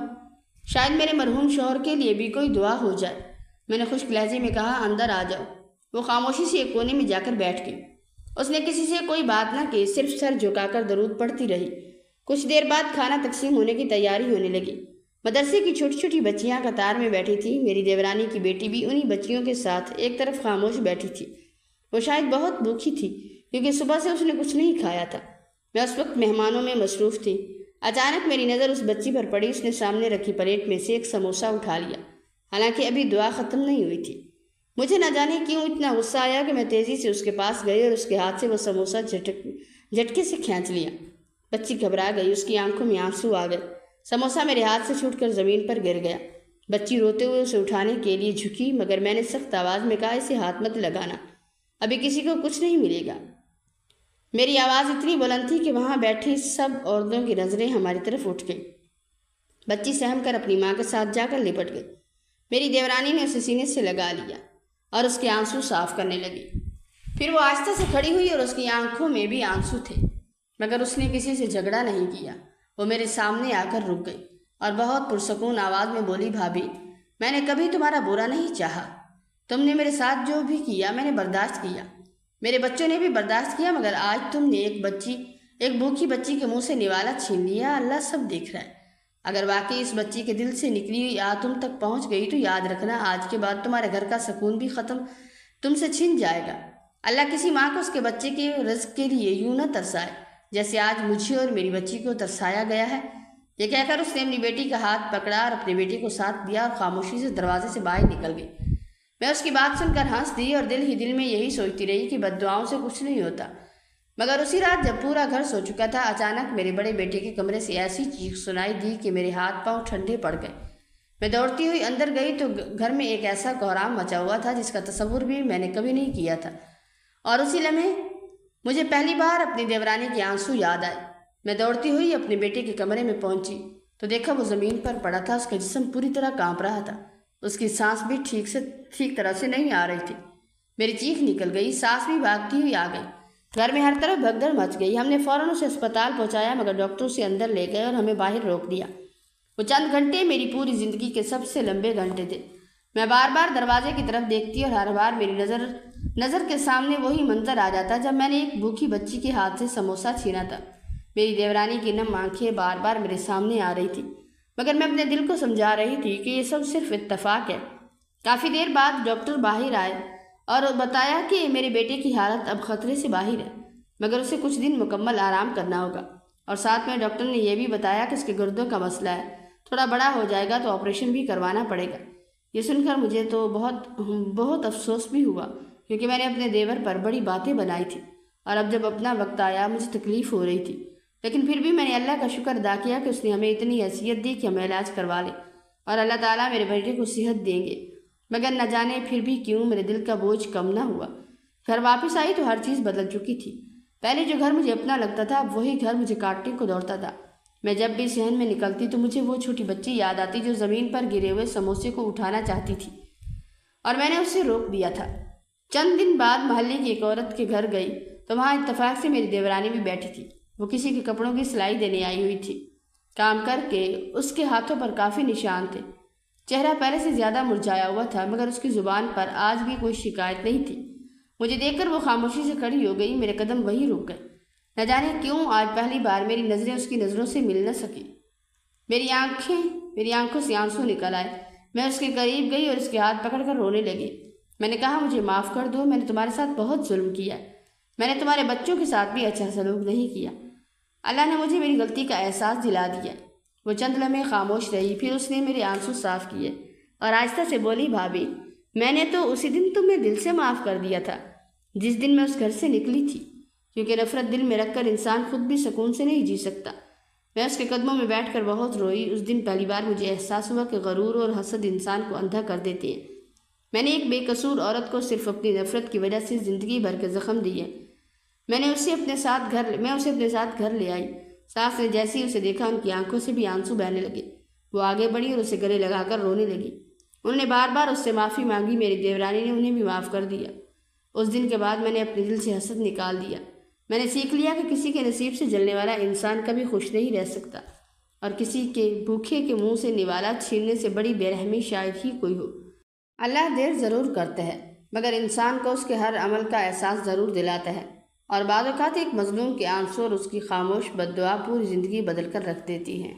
شاید میرے مرحوم شوہر کے لیے بھی کوئی دعا ہو جائے۔ میں نے خشک لہجے میں کہا، اندر آ جاؤ۔ وہ خاموشی سے ایک کونے میں جا کر بیٹھ گئی۔ اس نے کسی سے کوئی بات نہ کی، صرف سر جھکا کر درود پڑھتی رہی۔ کچھ دیر بعد کھانا تقسیم ہونے کی تیاری ہونے لگی۔ مدرسے کی چھوٹی چھوٹی بچیاں قطار میں بیٹھی تھیں۔ میری دیورانی کی بیٹی بھی انہی بچیوں کے ساتھ ایک طرف خاموش بیٹھی تھی۔ وہ شاید بہت بھوکی تھی، کیونکہ صبح سے اس نے کچھ نہیں کھایا تھا۔ میں اس وقت مہمانوں میں مصروف تھی۔ اچانک میری نظر اس بچی پر پڑی۔ اس نے سامنے رکھی پلیٹ میں سے ایک سموسہ اٹھا لیا، حالانکہ ابھی دعا ختم نہیں ہوئی تھی۔ مجھے نہ جانے کیوں اتنا غصہ آیا کہ میں تیزی سے اس کے پاس گئی اور اس کے ہاتھ سے وہ سموسہ جھٹکے سے کھینچ لیا۔ بچی گھبرا گئی، اس کی آنکھوں میں آنسو آ گئے۔ سموسہ میرے ہاتھ سے چھوٹ کر زمین پر گر گیا۔ بچی روتے ہوئے اسے اٹھانے کے لیے جھکی، مگر میں نے سخت آواز میں کہا، اسے ہاتھ مت لگانا، ابھی کسی کو کچھ نہیں ملے گا۔ میری آواز اتنی بلند تھی کہ وہاں بیٹھی سب عورتوں کی نظریں ہماری طرف اٹھ گئیں۔ بچی سہم کر اپنی ماں کے ساتھ جا کر لپٹ گئی۔ میری دیورانی نے اسے سینے سے لگا لیا اور اس کے آنسو صاف کرنے لگی۔ پھر وہ آہستہ سے کھڑی ہوئی اور اس کی آنکھوں میں بھی آنسو تھے، مگر اس نے کسی سے جھگڑا نہیں کیا۔ وہ میرے سامنے آ کر رک گئی اور بہت پرسکون آواز میں بولی، بھابھی، میں نے کبھی تمہارا برا نہیں چاہا، تم نے میرے ساتھ جو بھی کیا میں نے برداشت کیا، میرے بچوں نے بھی برداشت کیا، مگر آج تم نے ایک بھوکی بچی کے منہ سے نوالا چھین لیا۔ اللہ سب دیکھ رہا ہے۔ اگر واقعی اس بچی کے دل سے نکلی ہوئی آہ تم تک پہنچ گئی تو یاد رکھنا، آج کے بعد تمہارے گھر کا سکون بھی تم سے چھن جائے گا۔ اللہ کسی ماں کو اس کے بچے کے رزق کے لیے یوں نہ ترسائے جیسے آج مجھے اور میری بچی کو ترسایا گیا ہے۔ یہ کہہ کر اس نے اپنی بیٹی کا ہاتھ پکڑا اور اپنے بیٹے کو ساتھ دیا اور خاموشی سے دروازے سے باہر نکل گئی۔ میں اس کی بات سن کر ہنس دی اور دل ہی دل میں یہی سوچتی رہی کہ بد دعاؤں سے کچھ نہیں ہوتا۔ مگر اسی رات جب پورا گھر سو چکا تھا، اچانک میرے بڑے بیٹے کے کمرے سے ایسی چیخ سنائی دی کہ میرے ہاتھ پاؤں ٹھنڈے پڑ گئے۔ میں دوڑتی ہوئی اندر گئی تو گھر میں ایک ایسا کوہرام مچا ہوا تھا جس کا تصور بھی میں نے کبھی نہیں کیا تھا، اور اسی لمحے مجھے پہلی بار اپنی دیورانی کے آنسو یاد آئے۔ میں دوڑتی ہوئی اپنے بیٹے کے کمرے میں پہنچی تو دیکھا وہ زمین پر پڑا تھا، اس کا جسم پوری طرح کانپ رہا تھا، اس کی سانس بھی ٹھیک طرح سے نہیں آ رہی تھی۔ میری چیخ نکل گئی، سانس بھی بھاگتی ہوئی آ گئی۔ گھر میں ہر طرف بھگدڑ مچ گئی۔ ہم نے فوراً اسے اسپتال پہنچایا، مگر ڈاکٹر اسے اندر لے گئے اور ہمیں باہر روک دیا۔ وہ چند گھنٹے میری پوری زندگی کے سب سے لمبے گھنٹے تھے۔ میں بار بار دروازے کی طرف دیکھتی اور ہر بار میری نظر کے سامنے وہی منظر آ جاتا جب میں نے ایک بھوکی بچی کے ہاتھ سے سموسہ چھینا تھا۔ میری دیورانی کی نم آنکھیں بار بار میرے سامنے آ رہی تھی، مگر میں اپنے دل کو سمجھا رہی تھی کہ یہ سب صرف اتفاق ہے۔ کافی دیر بعد ڈاکٹر باہر آئے اور بتایا کہ میرے بیٹے کی حالت اب خطرے سے باہر ہے، مگر اسے کچھ دن مکمل آرام کرنا ہوگا، اور ساتھ میں ڈاکٹر نے یہ بھی بتایا کہ اس کے گردوں کا مسئلہ ہے، تھوڑا بڑا ہو جائے گا تو آپریشن بھی کروانا پڑے گا۔ یہ سن کر مجھے تو بہت افسوس بھی ہوا، کیونکہ میں نے اپنے دیور پر بڑی باتیں بنائی تھی، اور اب جب اپنا وقت آیا مجھے تکلیف ہو رہی تھی، لیکن پھر بھی میں نے اللہ کا شکر ادا کیا کہ اس نے ہمیں اتنی حیثیت دی کہ ہم علاج کروا لیں، اور اللہ تعالیٰ میرے بیٹے کو صحت دیں گے۔ مگر نہ جانے پھر بھی کیوں میرے دل کا بوجھ کم نہ ہوا۔ گھر واپس آئی تو ہر چیز بدل چکی تھی۔ پہلے جو گھر مجھے اپنا لگتا تھا اب وہی گھر مجھے کاٹنے کو دوڑتا تھا۔ میں جب بھی صحن میں نکلتی تو مجھے وہ چھوٹی بچی یاد آتی جو زمین پر گرے ہوئے سموسے کو اٹھانا چاہتی تھی، اور میں نے اسے روک دیا تھا۔ چند دن بعد محلے کی ایک عورت کے گھر گئی تو وہاں اتفاق سے میری دیورانی بھی بیٹھی تھی۔ وہ کسی کے کپڑوں کی سلائی دینے آئی ہوئی تھی۔ کام کر کے اس کے ہاتھوں پر کافی نشان تھے۔ چہرہ پہلے سے زیادہ مرجھایا ہوا تھا، مگر اس کی زبان پر آج بھی کوئی شکایت نہیں تھی۔ مجھے دیکھ کر وہ خاموشی سے کھڑی ہو گئی، میرے قدم وہی رک گئے۔ نہ جانے کیوں آج پہلی بار میری نظریں اس کی نظروں سے مل نہ سکی۔ میری آنکھوں سے آنسو نکل آئے۔ میں اس کے قریب گئی اور اس کے ہاتھ پکڑ کر رونے لگی۔ میں نے کہا، مجھے معاف کر دو، میں نے تمہارے ساتھ بہت ظلم کیا۔ میں نے تمہارے بچوں کے ساتھ بھی اچھا سلوک نہیں کیا۔ اللہ نے مجھے میری غلطی کا احساس دلا دیا۔ وہ چند لمحے خاموش رہی، پھر اس نے میرے آنسو صاف کیے اور آہستہ سے بولی، بھابھی، میں نے تو اسی دن تمہیں دل سے معاف کر دیا تھا جس دن میں اس گھر سے نکلی تھی، کیونکہ نفرت دل میں رکھ کر انسان خود بھی سکون سے نہیں جی سکتا۔ میں اس کے قدموں میں بیٹھ کر بہت روئی۔ اس دن پہلی بار مجھے احساس ہوا کہ غرور اور حسد انسان کو اندھا کر دیتے ہیں۔ میں نے ایک بے قصور عورت کو صرف اپنی نفرت کی وجہ سے زندگی بھر کے زخم دیے۔ میں اسے اپنے ساتھ گھر لے آئی۔ ساس نے جیسے ہی اسے دیکھا، ان کی آنکھوں سے بھی آنسو بہنے لگے۔ وہ آگے بڑھی اور اسے گلے لگا کر رونے لگی۔ انہوں نے بار بار اس سے معافی مانگی۔ میری دیورانی نے انہیں بھی معاف کر دیا۔ اس دن کے بعد میں نے اپنے دل سے حسد نکال دیا۔ میں نے سیکھ لیا کہ کسی کے نصیب سے جلنے والا انسان کبھی خوش نہیں رہ سکتا، اور کسی کے بھوکے کے منہ سے نوالا چھیننے سے بڑی بے رحمی شاید ہی کوئی ہو۔ اللہ دیر ضرور کرتا ہے، مگر انسان کو اس کے ہر عمل کا احساس ضرور دلاتا ہے، اور بعض اوقات ایک مظلوم کے آنسو اور اس کی خاموش بد دعا پوری زندگی بدل کر رکھ دیتی ہیں۔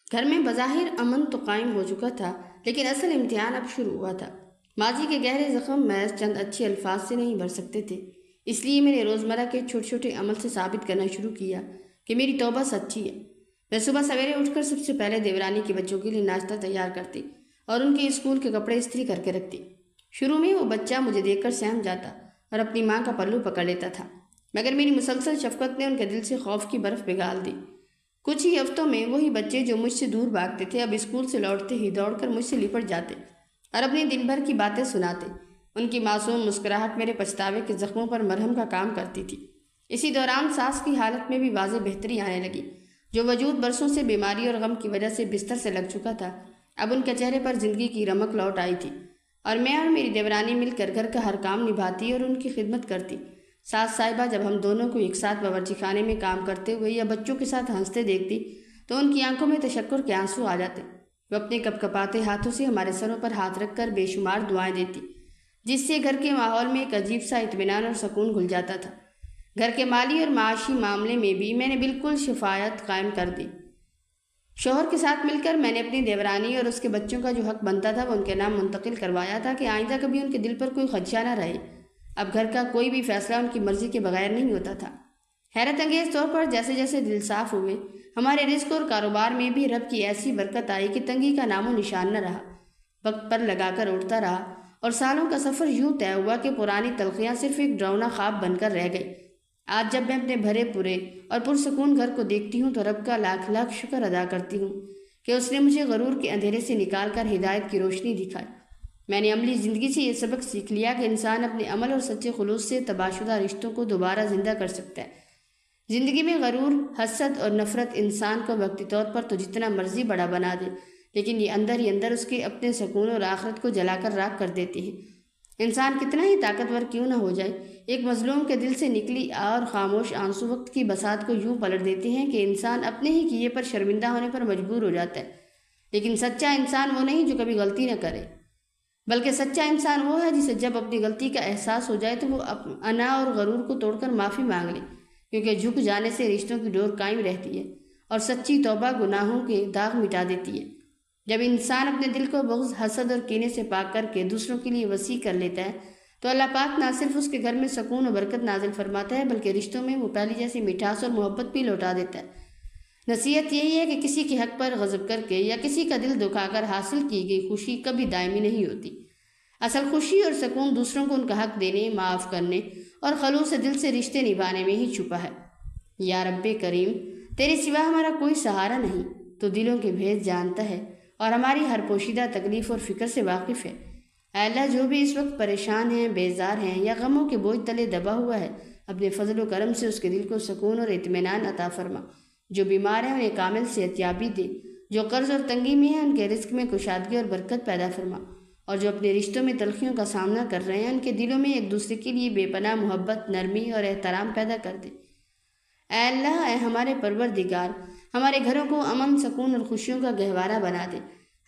گھر میں بظاہر امن تو قائم ہو چکا تھا، لیکن اصل امتحان اب شروع ہوا تھا۔ ماضی کے گہرے زخم محض چند اچھے الفاظ سے نہیں بھر سکتے تھے، اس لیے میں نے روزمرہ کے چھوٹے چھوٹے عمل سے ثابت کرنا شروع کیا کہ میری توبہ سچی ہے۔ میں صبح سویرے اٹھ کر سب سے پہلے دیورانی کے بچوں کے لیے ناشتہ تیار کرتی اور ان کے اسکول کے کپڑے استری کر کے رکھتی۔ شروع میں وہ بچہ مجھے دیکھ کر سہم جاتا اور اپنی ماں کا پلو پکڑ لیتا تھا، مگر میری مسلسل شفقت نے ان کے دل سے خوف کی برف پگھال دی۔ کچھ ہی ہفتوں میں وہی بچے جو مجھ سے دور بھاگتے تھے، اب اسکول سے لوٹتے ہی دوڑ کر مجھ سے لپٹ جاتے اور اپنی دن بھر کی باتیں سناتے۔ ان کی معصوم مسکراہٹ میرے پچھتاوے کے زخموں پر مرہم کا کام کرتی تھی۔ اسی دوران ساس کی حالت میں بھی واضح بہتری آنے لگی۔ جو وجود برسوں سے بیماری اور غم کی وجہ سے بستر سے لگ چکا تھا، اب ان کے چہرے پر زندگی کی رمق لوٹ آئی تھی، اور میں اور میری دیورانی مل کر گھر کا ہر کام نبھاتی اور ان کی خدمت کرتی۔ ساس صاحبہ جب ہم دونوں کو ایک ساتھ باورچی خانے میں کام کرتے ہوئے یا بچوں کے ساتھ ہنستے دیکھتی تو ان کی آنکھوں میں تشکر کے آنسو آ جاتے۔ وہ اپنے کپ کپاتے ہاتھوں سے ہمارے سروں پر ہاتھ رکھ کر بے شمار دعائیں دیتی، جس سے گھر کے ماحول میں ایک عجیب سا اطمینان اور سکون گھل جاتا تھا۔ گھر کے مالی اور معاشی معاملے میں بھی میں نے بالکل شفافیت قائم کر دی۔ شوہر کے ساتھ مل کر میں نے اپنی دیورانی اور اس کے بچوں کا جو حق بنتا تھا وہ ان کے نام منتقل کروایا تھا کہ آئندہ کبھی ان کے دل پر کوئی خدشہ نہ رہے۔ اب گھر کا کوئی بھی فیصلہ ان کی مرضی کے بغیر نہیں ہوتا تھا۔ حیرت انگیز طور پر جیسے جیسے دل صاف ہوئے، ہمارے رزق اور کاروبار میں بھی رب کی ایسی برکت آئی کہ تنگی کا نام و نشان نہ رہا۔ وقت پر لگا کر اٹھتا رہا، اور سالوں کا سفر یوں طے ہوا کہ پرانی تلخیاں صرف ایک ڈراؤنا خواب بن کر رہ گئی۔ آج جب میں اپنے بھرے پورے اور پرسکون گھر کو دیکھتی ہوں تو رب کا لاکھ لاکھ شکر ادا کرتی ہوں کہ اس نے مجھے غرور کے اندھیرے سے نکال کر ہدایت کی روشنی دکھائی۔ میں نے عملی زندگی سے یہ سبق سیکھ لیا کہ انسان اپنے عمل اور سچے خلوص سے تباہ شدہ رشتوں کو دوبارہ زندہ کر سکتا ہے۔ زندگی میں غرور، حسد اور نفرت انسان کو وقتی طور پر تو جتنا مرضی بڑا بنا دے، لیکن یہ اندر ہی اندر اس کے اپنے سکون اور آخرت کو جلا کر راکھ کر دیتے ہیں۔ انسان کتنا ہی طاقتور کیوں نہ ہو جائے، ایک مظلوم کے دل سے نکلی اور خاموش آنسو وقت کی بساط کو یوں پلٹ دیتے ہیں کہ انسان اپنے ہی کیے پر شرمندہ ہونے پر مجبور ہو جاتا ہے۔ لیکن سچا انسان وہ نہیں جو کبھی غلطی نہ کرے، بلکہ سچا انسان وہ ہے جسے جب اپنی غلطی کا احساس ہو جائے تو وہ انا اور غرور کو توڑ کر معافی مانگ لے، کیونکہ جھک جانے سے رشتوں کی ڈور قائم رہتی ہے اور سچی توبہ گناہوں کے داغ مٹا دیتی ہے۔ جب انسان اپنے دل کو بغض، حسد اور کینے سے پاک کر کے دوسروں کے لیے وسیع کر لیتا ہے تو اللہ پاک نہ صرف اس کے گھر میں سکون و برکت نازل فرماتا ہے بلکہ رشتوں میں وہ پہلی جیسی مٹھاس اور محبت بھی لوٹا دیتا ہے۔ نصیحت یہی ہے کہ کسی کے حق پر غضب کر کے یا کسی کا دل دکھا کر حاصل کی گئی خوشی کبھی دائمی نہیں ہوتی۔ اصل خوشی اور سکون دوسروں کو ان کا حق دینے، معاف کرنے اور خلوص دل سے رشتے نبھانے میں ہی چھپا ہے۔ یا رب کریم، تیرے سوا ہمارا کوئی سہارا نہیں، تو دلوں کے بھید جانتا ہے اور ہماری ہر پوشیدہ تکلیف اور فکر سے واقف ہے۔ اے اللہ، جو بھی اس وقت پریشان ہیں، بیزار ہیں یا غموں کے بوجھ تلے دبا ہوا ہے، اپنے فضل و کرم سے اس کے دل کو سکون اور اطمینان عطا فرما۔ جو بیمار ہیں انہیں کامل صحتیابی دے، جو قرض اور تنگی میں ہیں ان کے رزق میں کشادگی اور برکت پیدا فرما، اور جو اپنے رشتوں میں تلخیوں کا سامنا کر رہے ہیں ان کے دلوں میں ایک دوسرے کے لیے بے پناہ محبت، نرمی اور احترام پیدا کر دے۔ اے اللہ، اے ہمارے پروردگار، ہمارے گھروں کو امن، سکون اور خوشیوں کا گہوارہ بنا دے۔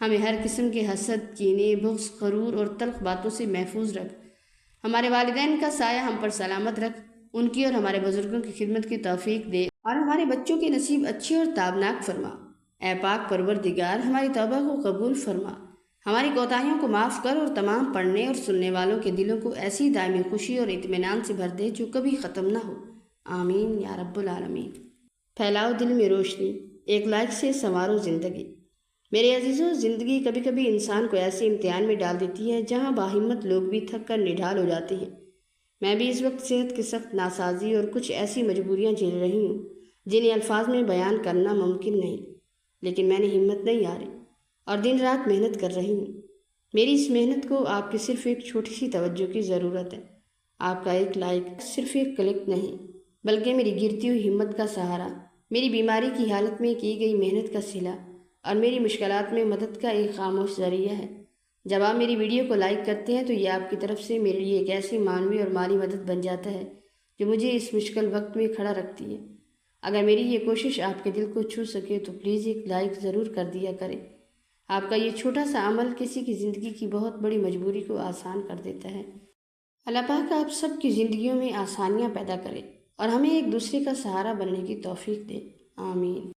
ہمیں ہر قسم کے حسد، کینے، بغض، غرور اور تلخ باتوں سے محفوظ رکھ۔ ہمارے والدین کا سایہ ہم پر سلامت رکھ، ان کی اور ہمارے بزرگوں کی خدمت کی توفیق دے اور ہمارے بچوں کے نصیب اچھے اور تابناک فرما۔ اے پاک پروردگار، ہماری توبہ کو قبول فرما، ہماری کوتاہیوں کو معاف کر اور تمام پڑھنے اور سننے والوں کے دلوں کو ایسی دائمی خوشی اور اطمینان سے بھر دے جو کبھی ختم نہ ہو، آمین یا رب العالمین۔ پھیلاؤ دل میں روشنی، ایک لائق سے سنوارو زندگی۔ میرے عزیزوں، زندگی کبھی کبھی انسان کو ایسے امتحان میں ڈال دیتی ہے جہاں باہمت لوگ بھی تھک کر نڈھال ہو جاتے ہیں۔ میں بھی اس وقت صحت کی سخت ناسازی اور کچھ ایسی مجبوریاں جھیل رہی ہوں جنہیں الفاظ میں بیان کرنا ممکن نہیں، لیکن میں نے ہمت نہیں ہاری اور دن رات محنت کر رہی ہوں۔ میری اس محنت کو آپ کی صرف ایک چھوٹی سی توجہ کی ضرورت ہے، آپ کا ایک لائک، صرف ایک کلک نہیں، بلکہ میری گرتی ہوئی ہمت کا سہارا، میری بیماری کی حالت میں کی گئی محنت کا صلہ اور میری مشکلات میں مدد کا ایک خاموش ذریعہ ہے۔ جب آپ میری ویڈیو کو لائک کرتے ہیں تو یہ آپ کی طرف سے میرے لیے ایک ایسی معنوی اور مالی مدد بن جاتا ہے جو مجھے اس مشکل وقت میں کھڑا رکھتی ہے۔ اگر میری یہ کوشش آپ کے دل کو چھو سکے تو پلیز ایک لائک ضرور کر دیا کریں۔ آپ کا یہ چھوٹا سا عمل کسی کی زندگی کی بہت بڑی مجبوری کو آسان کر دیتا ہے۔ اللہ پاک آپ سب کی زندگیوں میں آسانیاں پیدا کرے اور ہمیں ایک دوسرے کا سہارا بننے کی توفیق دے، آمین۔